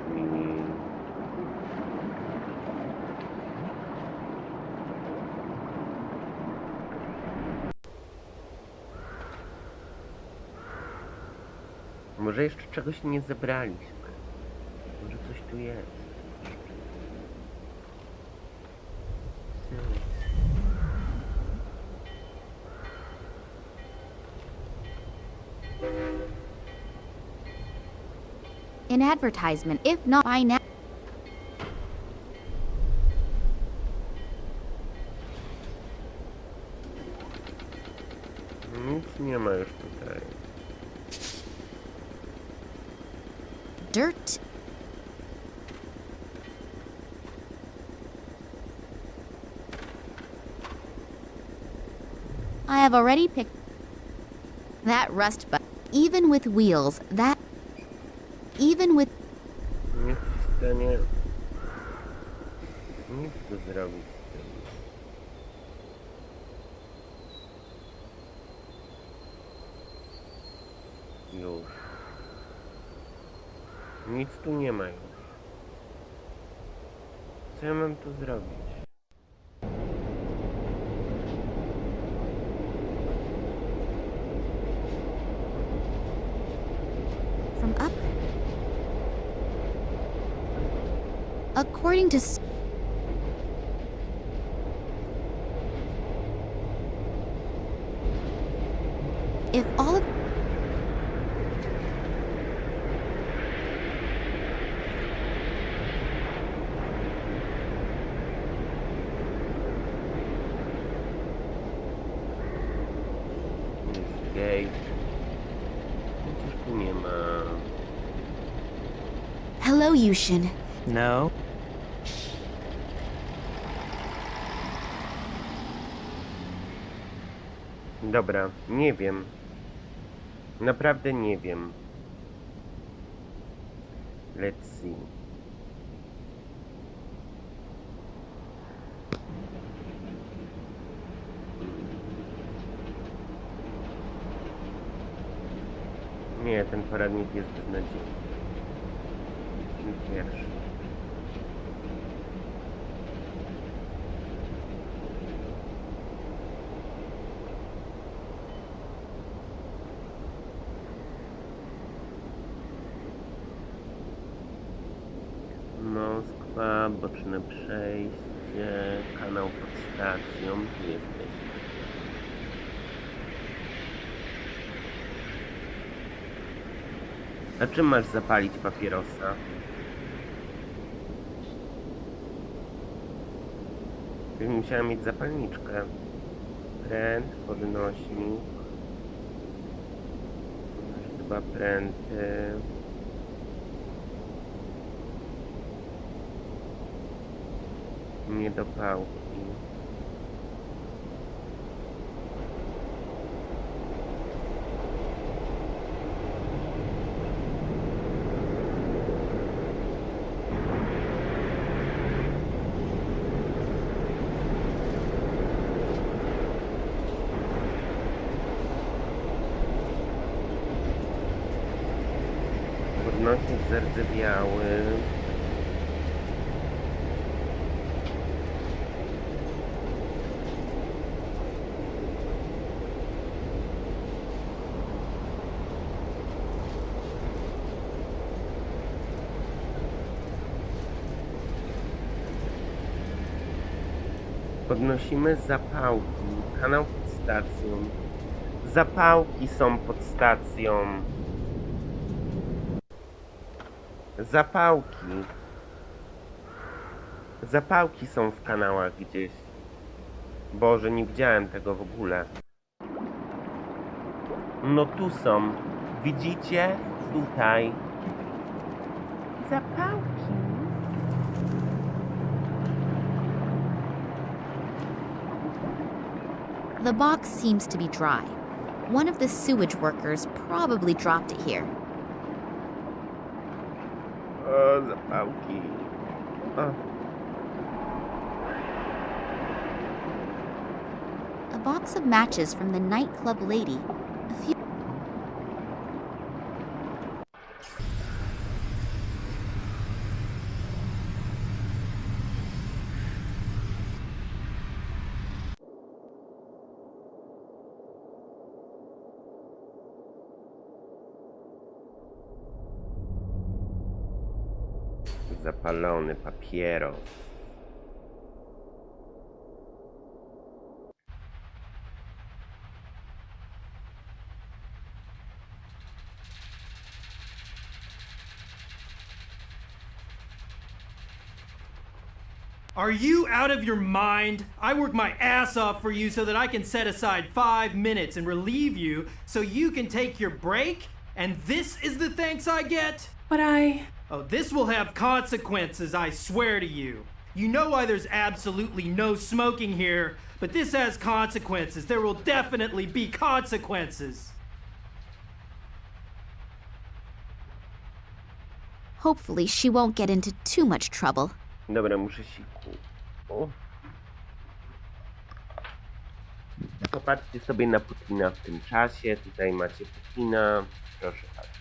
Drzwi. Może jeszcze czegoś nie zebraliśmy. Może coś tu jest. An advertisement, if not by now. Nic nie ma już tutaj. Dirt. I have already picked that rust, but even with wheels, even with Nic w stanie... Nic tu zrobić z tym. Już. Nic tu nie ma już. Co ja mam tu zrobić? from up. According to if all of Gate. Przecież tu nie ma. Hello, Yushin. No? Dobra, nie wiem. Naprawdę nie wiem. Let's see. Nie, ten poradnik jest beznadziejny. Ten pierwszy. Moskwa, boczne przejście, kanał pod stacją, tu jesteś. A czym masz zapalić papierosa? Bym musiała mieć zapalniczkę. Pręt, podnośnik. Chyba pręty. Nie do pałki. Podnośnik zardzewiały. Podnosimy zapałki. Kanał pod stacją. Zapałki są pod stacją. Zapałki. Zapałki są w kanałach gdzieś. Boże, nie widziałem tego w ogóle. No tu są. Widzicie? Tutaj. Zapałki. The box seems to be dry. One of the sewage workers probably dropped it here. O, zapałki. O. A box of matches from the nightclub lady. A few Zapalony papieros. Are you out of your mind? I work my ass off for you so that I can set aside 5 minutes and relieve you so you can take your break? And this is the thanks I get? But Oh, this will have consequences, I swear to you. You know why there's absolutely no smoking here, but this has consequences. There will definitely be consequences. Hopefully, she won't get into too much trouble. Dobra, muszę siku. O. Popatrzcie sobie na Putina w tym czasie. Tutaj macie Putina. Proszę bardzo.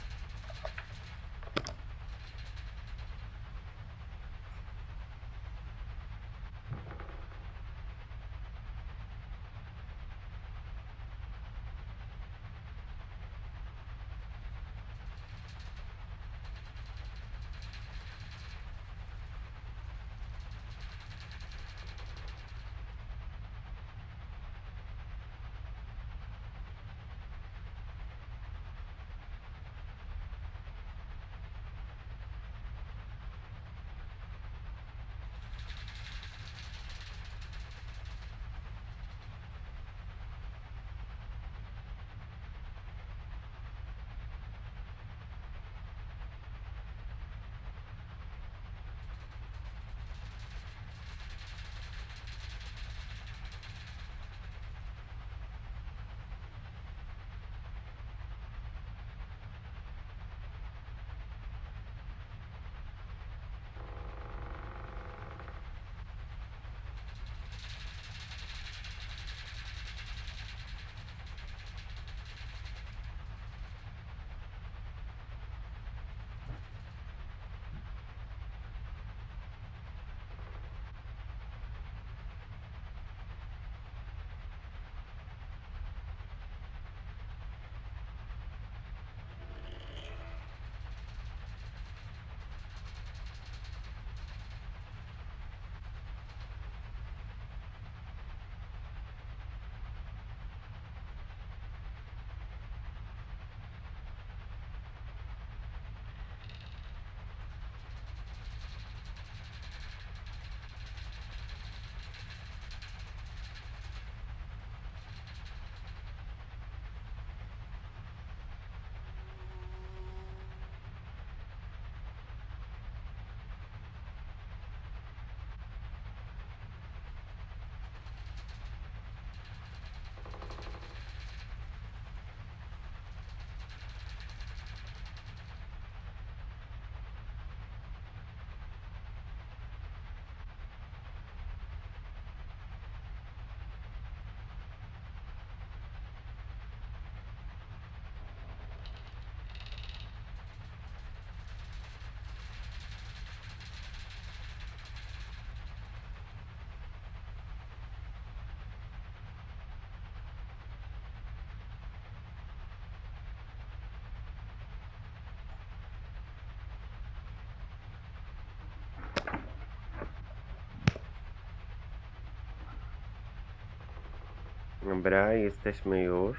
Dobra, jesteśmy już.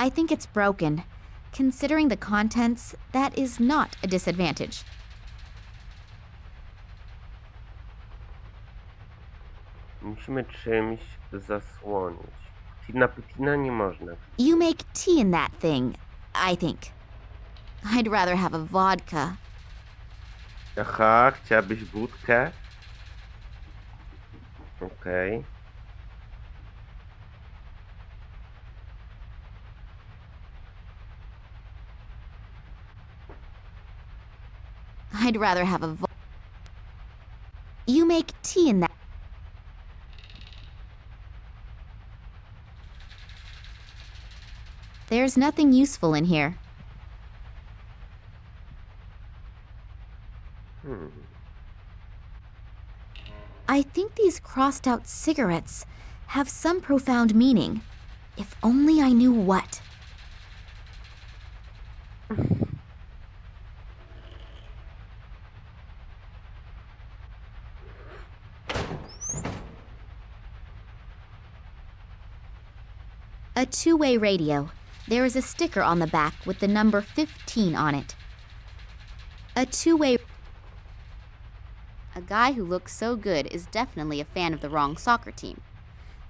I think it's broken. Considering the contents, that is not a disadvantage. Musimy czymś zasłonić. Na Putina nie można. You make tea in that thing, I think. I'd rather have a vodka. Aha, chciałabyś wódkę? Okej. I'd rather have a You make tea in that. There's nothing useful in here. I think these crossed out cigarettes have some profound meaning. If only I knew what. A two-way radio. There is a sticker on the back with the number 15 on it. A two-way... A guy who looks so good is definitely a fan of the wrong soccer team.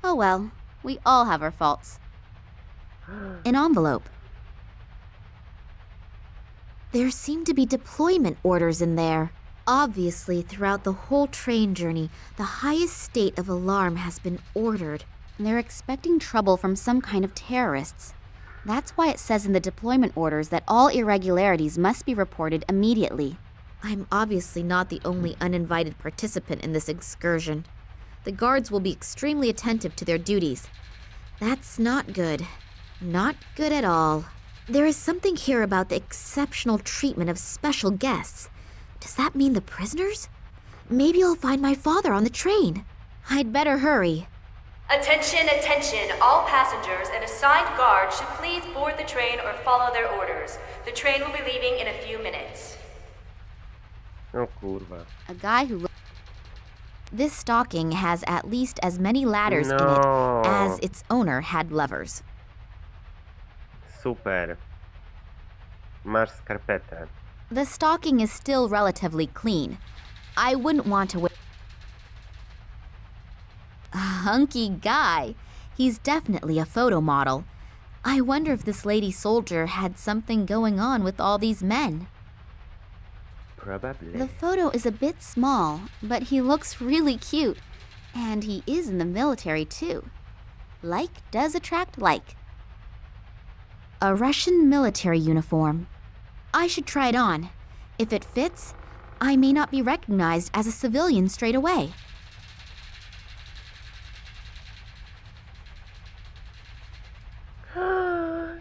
Oh well, we all have our faults. An envelope. There seem to be deployment orders in there. Obviously, throughout the whole train journey, the highest state of alarm has been ordered. They're expecting trouble from some kind of terrorists. That's why it says in the deployment orders that all irregularities must be reported immediately. I'm obviously not the only uninvited participant in this excursion. The guards will be extremely attentive to their duties. That's not good. Not good at all. There is something here about the exceptional treatment of special guests. Does that mean the prisoners? Maybe I'll find my father on the train. I'd better hurry. Attention, attention! All passengers and assigned guards should please board the train or follow their orders. The train will be leaving in a few minutes. O kurwa. A guy who... This stocking has at least as many ladders in it as its owner had levers. Super. Masz skarpetę. The stocking is still relatively clean. I wouldn't want to wear... A hunky guy. He's definitely a photo model. I wonder if this lady soldier had something going on with all these men. Probably. The photo is a bit small, but he looks really cute. And he is in the military too. Like does attract like. A Russian military uniform. I should try it on. If it fits, I may not be recognized as a civilian straight away.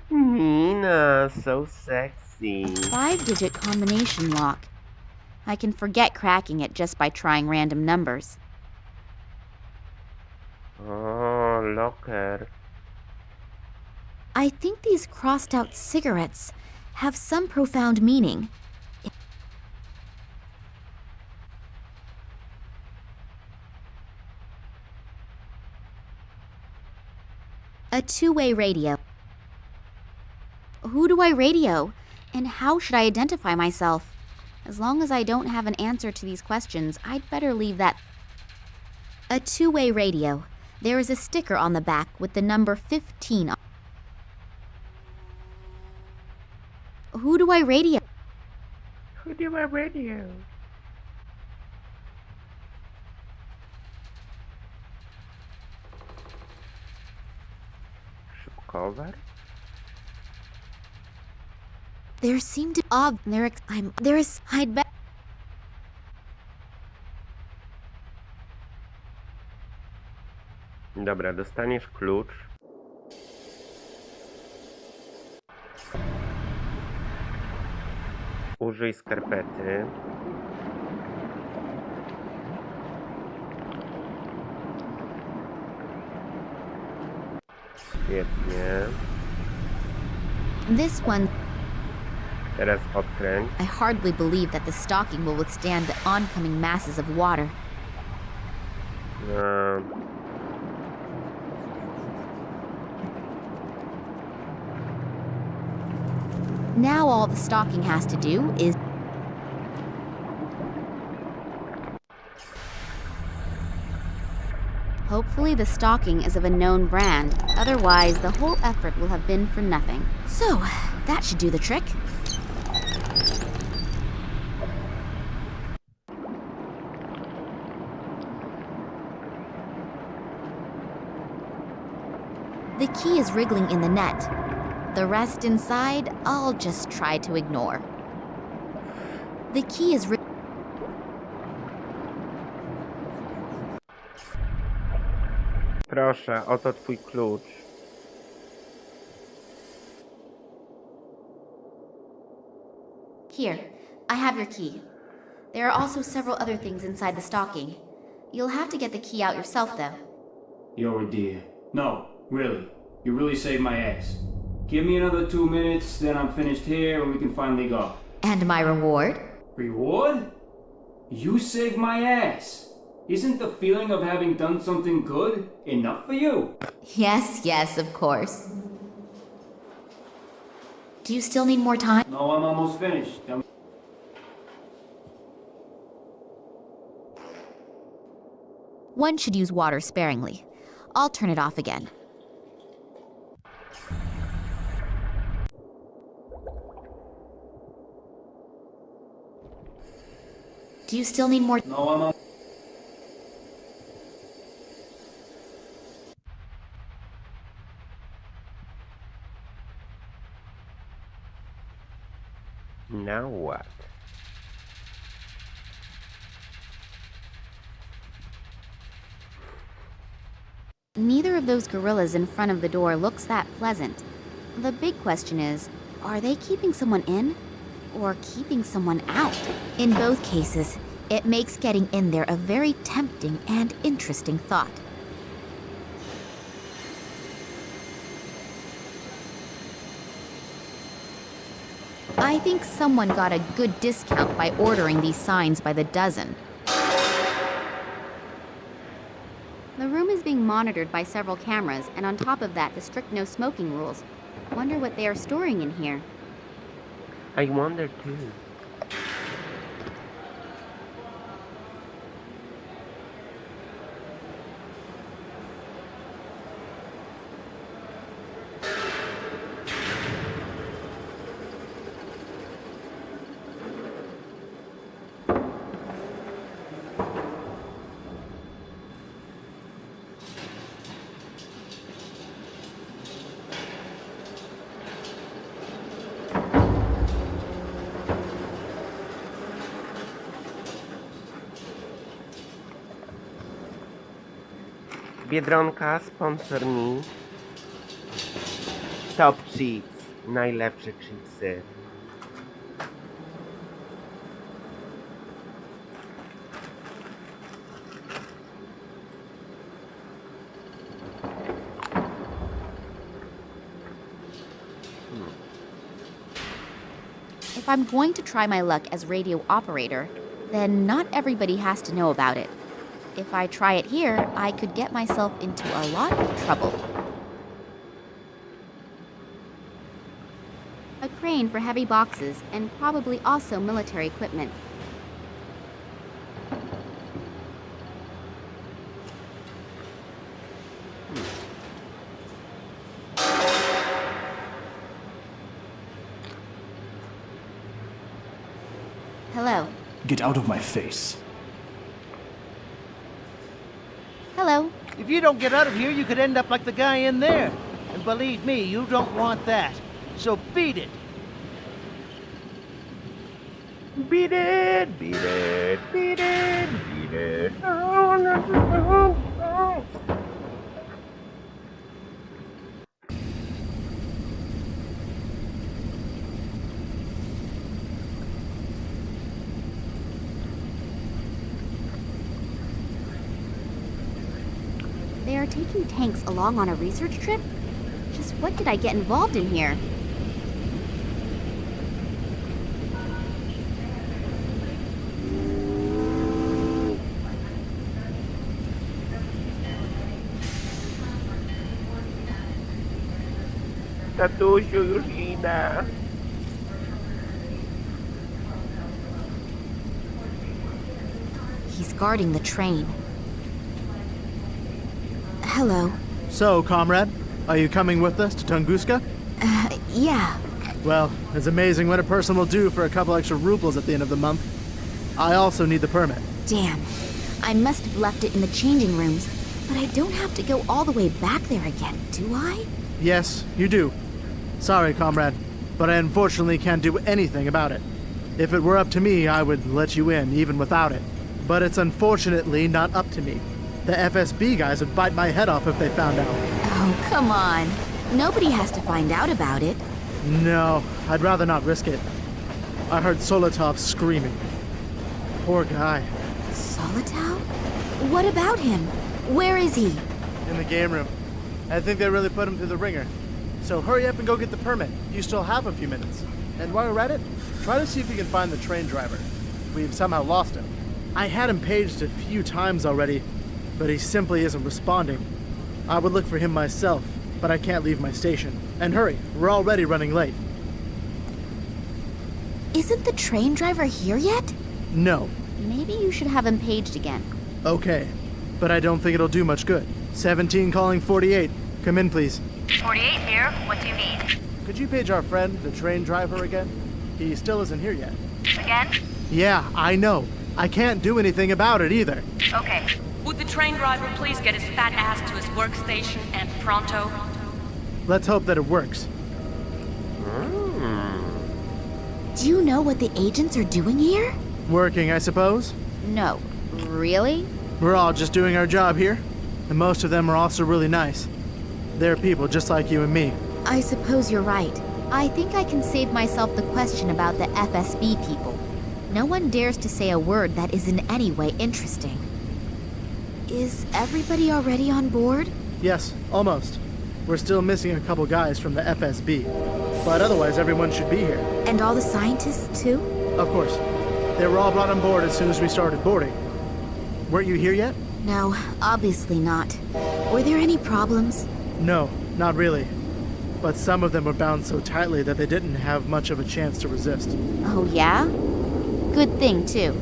Nina, so sexy. 5-digit combination lock. I can forget cracking it just by trying random numbers. Oh, locker. I think these crossed out cigarettes have some profound meaning. A two-way radio. Who do I radio? And how should I identify myself? As long as I don't have an answer to these questions, I'd better leave that. A two-way radio. There is a sticker on the back with the number 15 on. Who do I radio? Who do I radio? Szybkower? There seem to I'd bet. Dobra, dostaniesz klucz. Użyj skarpety. Świetnie. This one. Teraz odkręć. I hardly believe that the stocking will withstand the oncoming masses of water. Now all the stocking has to do is... Hopefully the stocking is of a known brand, otherwise the whole effort will have been for nothing. So, that should do the trick. The key is wriggling in the net. The rest inside, I'll just try to ignore. The key is Proszę, oto twój klucz. Here, I have your key. There are also several other things inside the stocking. You'll have to get the key out yourself, though. You're a dear. No, really. You really saved my ass. Give me another 2 minutes, then I'm finished here and we can finally go. And my reward? Reward? You saved my ass. Isn't the feeling of having done something good enough for you? Yes, of course. Do you still need more time? No, I'm almost finished. One should use water sparingly. I'll turn it off again. Do you still need more? No, I'm almost... Now what? Neither of those gorillas in front of the door looks that pleasant. The big question is, are they keeping someone in or keeping someone out? In both cases, it makes getting in there a very tempting and interesting thought. I think someone got a good discount by ordering these signs by the dozen. The room is being monitored by several cameras, and on top of that, the strict no smoking rules. Wonder what they are storing in here. I wonder too. Biedronka, sponsor me. Top cheats. Najlepsze cheatsy. If I'm going to try my luck as radio operator, then not everybody has to know about it. If I try it here, I could get myself into a lot of trouble. A crane for heavy boxes, and probably also military equipment. Hello. Get out of my face. Hello. If you don't get out of here, you could end up like the guy in there. And believe me, you don't want that. So beat it. Beat it, beat it, beat it, beat it. They are taking tanks along on a research trip? Just what did I get involved in here? Tatusiu już idę. He's guarding the train. Hello. So, comrade, are you coming with us to Tunguska? Yeah. Well, it's amazing what a person will do for a couple extra rubles at the end of the month. I also need the permit. Damn. I must have left it in the changing rooms, but I don't have to go all the way back there again, do I? Yes, you do. Sorry, comrade, but I unfortunately can't do anything about it. If it were up to me, I would let you in, even without it. But it's unfortunately not up to me. The FSB guys would bite my head off if they found out. Oh, come on. Nobody has to find out about it. No, I'd rather not risk it. I heard Solotov screaming. Poor guy. Solotov? What about him? Where is he? In the game room. I think they really put him through the ringer. So hurry up and go get the permit. You still have a few minutes. And while you're at it, try to see if you can find the train driver. We've somehow lost him. I had him paged a few times already, but he simply isn't responding. I would look for him myself, but I can't leave my station. And hurry, we're already running late. Isn't the train driver here yet? No. Maybe you should have him paged again. Okay. But I don't think it'll do much good. 17 calling 48. Come in, please. 48 here. What do you need? Could you page our friend, the train driver, again? He still isn't here yet. Again? Yeah, I know. I can't do anything about it either. Okay. Would the train driver please get his fat ass to his workstation and pronto? Let's hope that it works. Do you know what the agents are doing here? Working, I suppose? No. Really? We're all just doing our job here. And most of them are also really nice. They're people just like you and me. I suppose you're right. I think I can save myself the question about the FSB people. No one dares to say a word that is in any way interesting. Is everybody already on board? Yes, almost. We're still missing a couple guys from the FSB. But otherwise, everyone should be here. And all the scientists, too? Of course. They were all brought on board as soon as we started boarding. Weren't you here yet? No, obviously not. Were there any problems? No, not really. But some of them were bound so tightly that they didn't have much of a chance to resist. Oh, yeah? Good thing, too.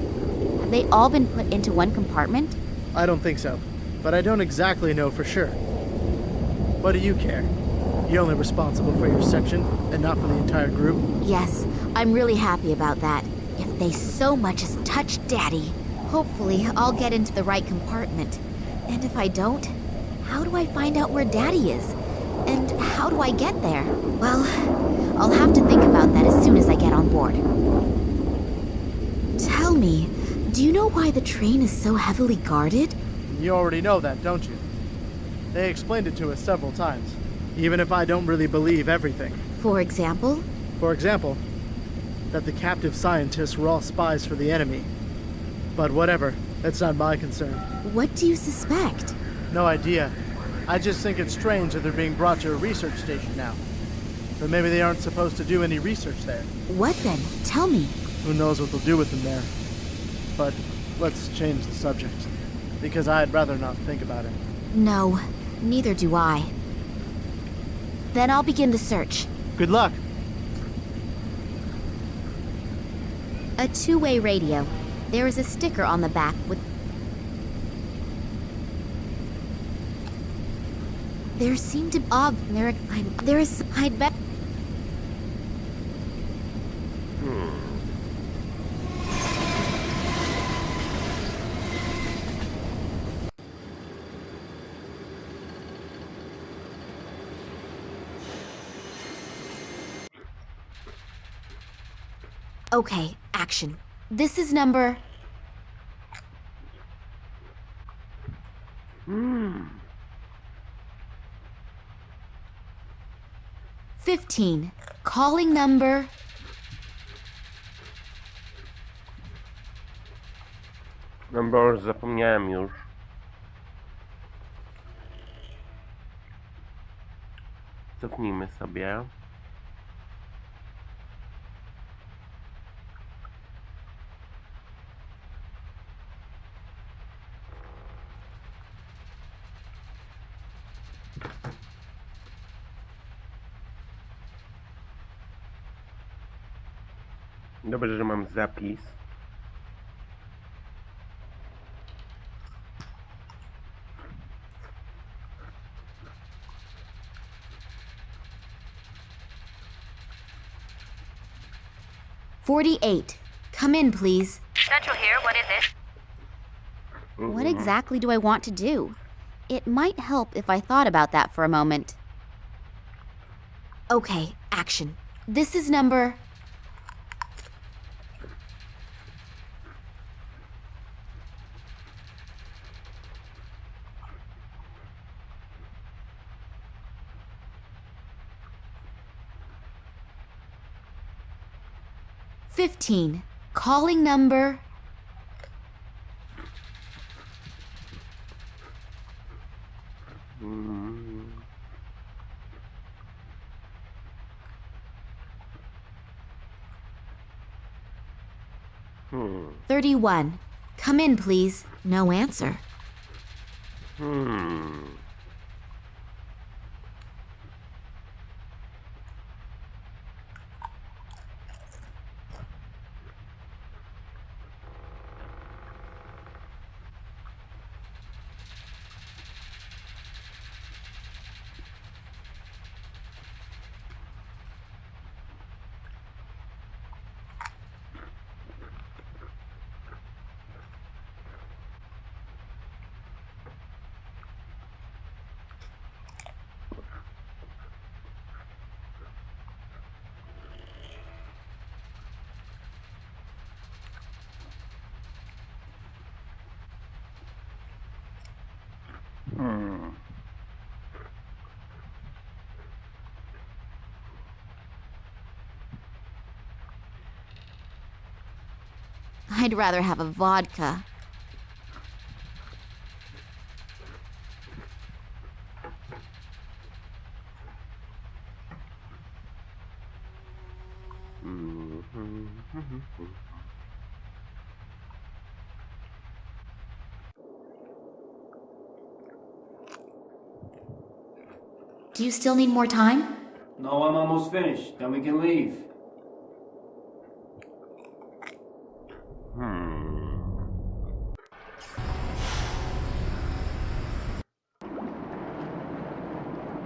Have they all been put into one compartment? I don't think so, but I don't exactly know for sure. What do you care? You're only responsible for your section, and not for the entire group. Yes, I'm really happy about that. If they so much as touch Daddy, hopefully I'll get into the right compartment. And if I don't, how do I find out where Daddy is? And how do I get there? Well, I'll have to think about that as soon as I get on board. Tell me, do you know why the train is so heavily guarded? You already know that, don't you? They explained it to us several times, even if I don't really believe everything. For example? For example, that the captive scientists were all spies for the enemy. But whatever, that's not my concern. What do you suspect? No idea. I just think it's strange that they're being brought to a research station now. But maybe they aren't supposed to do any research there. What then? Tell me. Who knows what they'll do with them there. But let's change the subject, because I'd rather not think about it. No, neither do I. Then I'll begin the search. Good luck. A two-way radio. There is a sticker on the back with... There seem to... there is... I'd bet... Okay, action. This is number... 15. Calling number... Number zapomniałem już. Cofnijmy sobie. Dobrze, że mam zapis. "48. Come in, please." Central here, what is it? What exactly do I want to do? It might help if I thought about that for a moment. Okay, action. This is number... "15. Calling number... Mm. 31. Come in, please." No answer. I'd rather have a vodka. Do you still need more time? No, I'm almost finished. Then we can leave.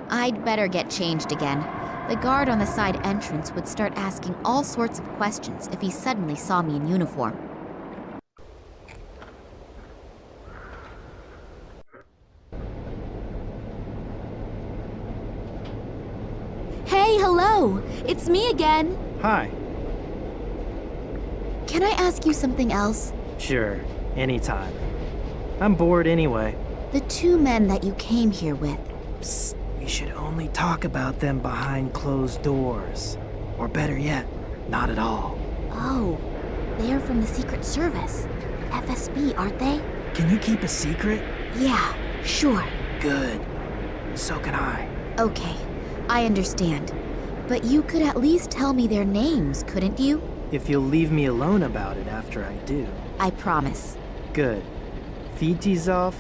I'd better get changed again. The guard on the side entrance would start asking all sorts of questions if he suddenly saw me in uniform. Hey, hello! It's me again! Hi. Can I ask you something else? Sure, anytime. I'm bored anyway. The two men that you came here with. Psst, we should only talk about them behind closed doors. Or better yet, not at all. Oh, they're from the Secret Service. FSB, aren't they? Can you keep a secret? Yeah, sure. Good. So can I. Okay, I understand. But you could at least tell me their names, couldn't you? If you'll leave me alone about it after I do. I promise. Good. Vitizov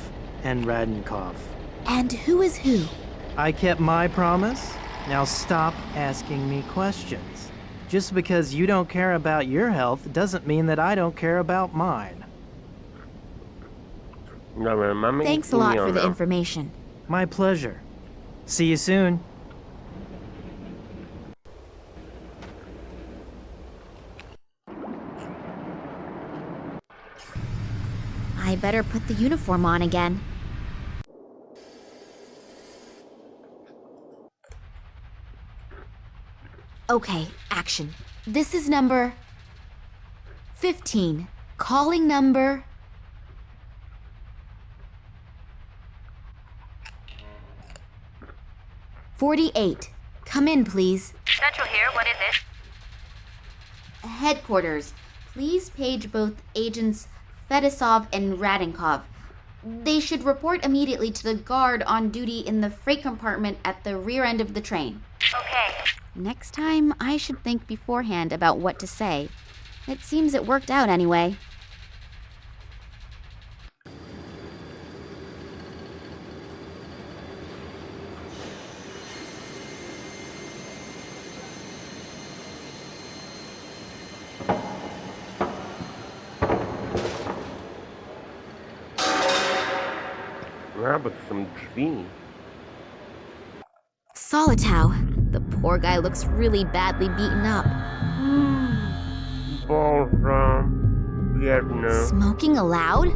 and Radenkov. And who is who? I kept my promise. Now stop asking me questions. Just because you don't care about your health doesn't mean that I don't care about mine. Thanks a lot for the information. My pleasure. See you soon. I better put the uniform on again. Okay, action. This is number 15. Calling number 48. Come in, please. Central here, what is it? Headquarters. Please page both agents Fedosov and Radenkov. They should report immediately to the guard on duty in the freight compartment at the rear end of the train. Okay. Next time, I should think beforehand about what to say. It seems it worked out anyway. But some drzwi. Solitow. The poor guy looks really badly beaten up. Smoking allowed?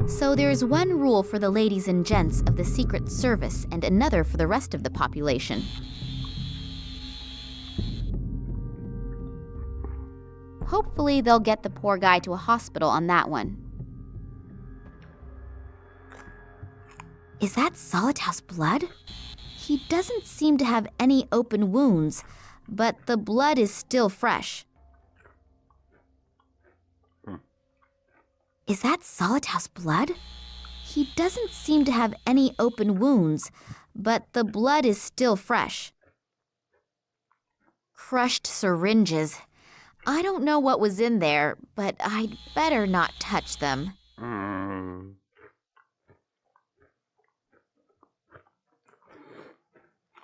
So there's one rule for the ladies and gents of the Secret Service and another for the rest of the population. Hopefully they'll get the poor guy to a hospital on that one. Is that Solitow's blood? He doesn't seem to have any open wounds, but the blood is still fresh. Is that Solitow's blood? He doesn't seem to have any open wounds, but the blood is still fresh. Crushed syringes. I don't know what was in there, but I'd better not touch them.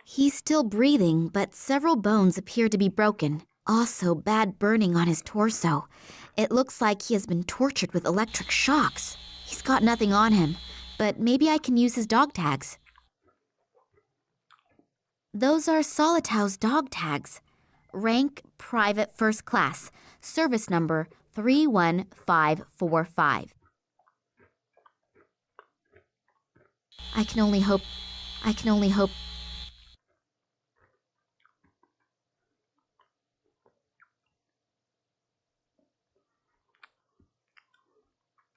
He's still breathing, but several bones appear to be broken. Also, bad burning on his torso. It looks like he has been tortured with electric shocks. He's got nothing on him, but maybe I can use his dog tags. Those are Solitow's dog tags. Rank Private First Class. Service number 31545. I can only hope...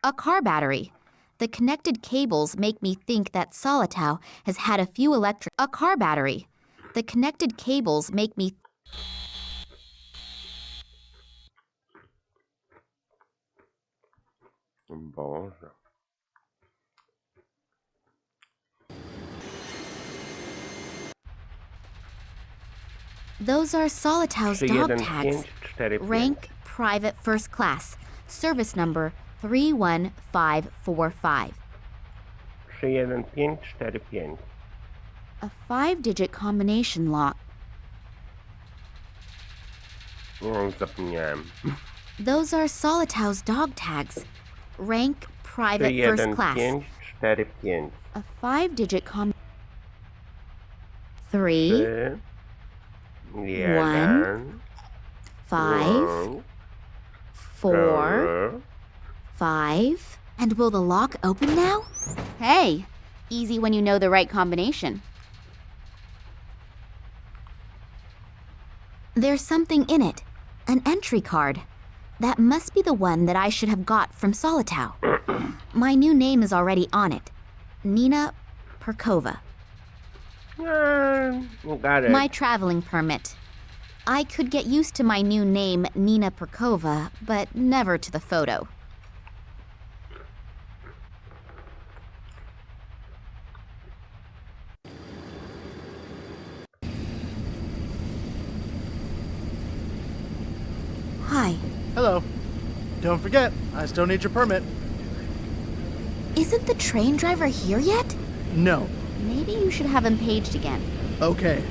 A car battery. The connected cables make me think that Solitow has had a few electric... A car battery. The connected cables make me... Boże. Those are Solitau's dog tags. 31545. Rank Private First Class. Service number 31545. 31545. A 5-digit combination lock. O, zapomniałem. Those are Solitau's dog tags. Rank Private First Class. 31545. A 5-digit Three, 1, 5, 4, 5. And will the lock open now? Hey, easy when you know the right combination. There's something in it. An entry card. That must be the one that I should have got from Solitau. My new name is already on it. Nina Perkova. Got it. My traveling permit. I could get used to my new name, Nina Perkova, but never to the photo. Hi. Hello. Don't forget, I still need your permit. Isn't the train driver here yet? No. Maybe you should have him paged again. Okay.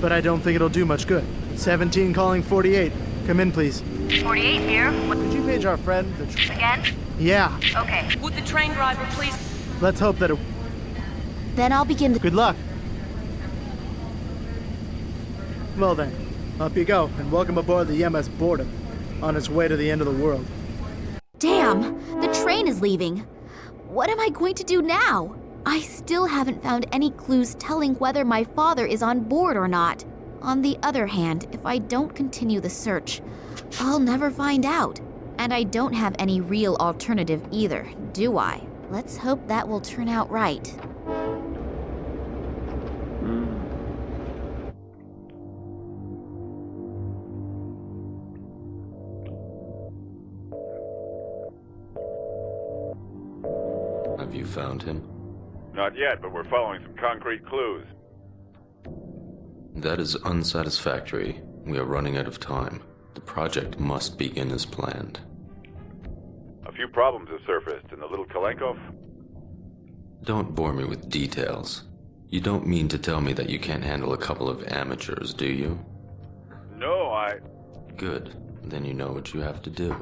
But I don't think it'll do much good. 17 calling 48. Come in, please. 48 here. Could you page our friend, the Again? Yeah. Okay. Would the train driver please... Let's hope that it... Then I'll begin the... Good luck. Well then, up you go, and welcome aboard the MS Boredom, on its way to the end of the world. Damn! The train is leaving! What am I going to do now? I still haven't found any clues telling whether my father is on board or not. On the other hand, if I don't continue the search, I'll never find out. And I don't have any real alternative either, do I? Let's hope that will turn out right. Have you found him? Not yet, but we're following some concrete clues. That is unsatisfactory. We are running out of time. The project must begin as planned. A few problems have surfaced in the little Kalenkov. Don't bore me with details. You don't mean to tell me that you can't handle a couple of amateurs, do you? No, Good. Then you know what you have to do.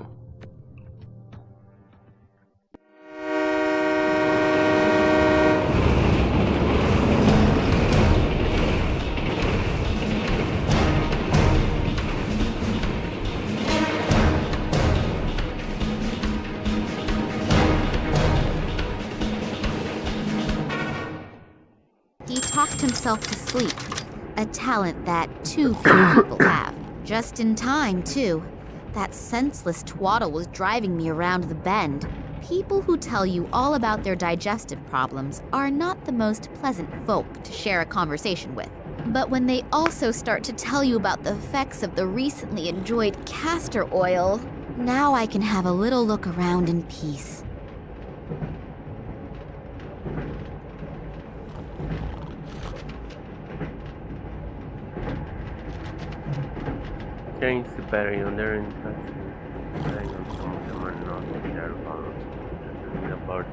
He talked himself to sleep, a talent that too few people have. Just in time, too. That senseless twaddle was driving me around the bend. People who tell you all about their digestive problems are not the most pleasant folk to share a conversation with. But when they also start to tell you about the effects of the recently enjoyed castor oil, now I can have a little look around in peace. Change superior interest. I know some of them are not careful. The board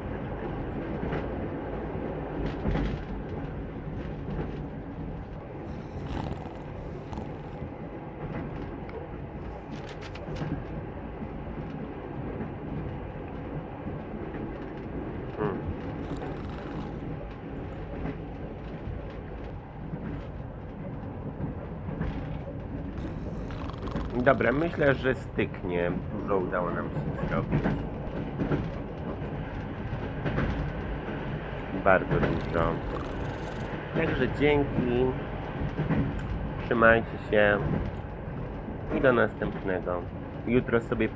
Dobra, myślę, że styknie. Dużo udało nam się zrobić. Bardzo dużo. Także dzięki. Trzymajcie się. I do następnego. Jutro sobie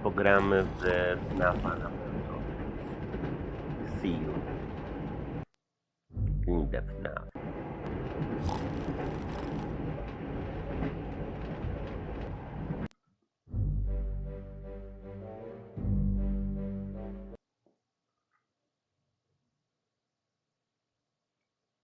pogramy w FNAF'a na pewno. See you. In the FNAF.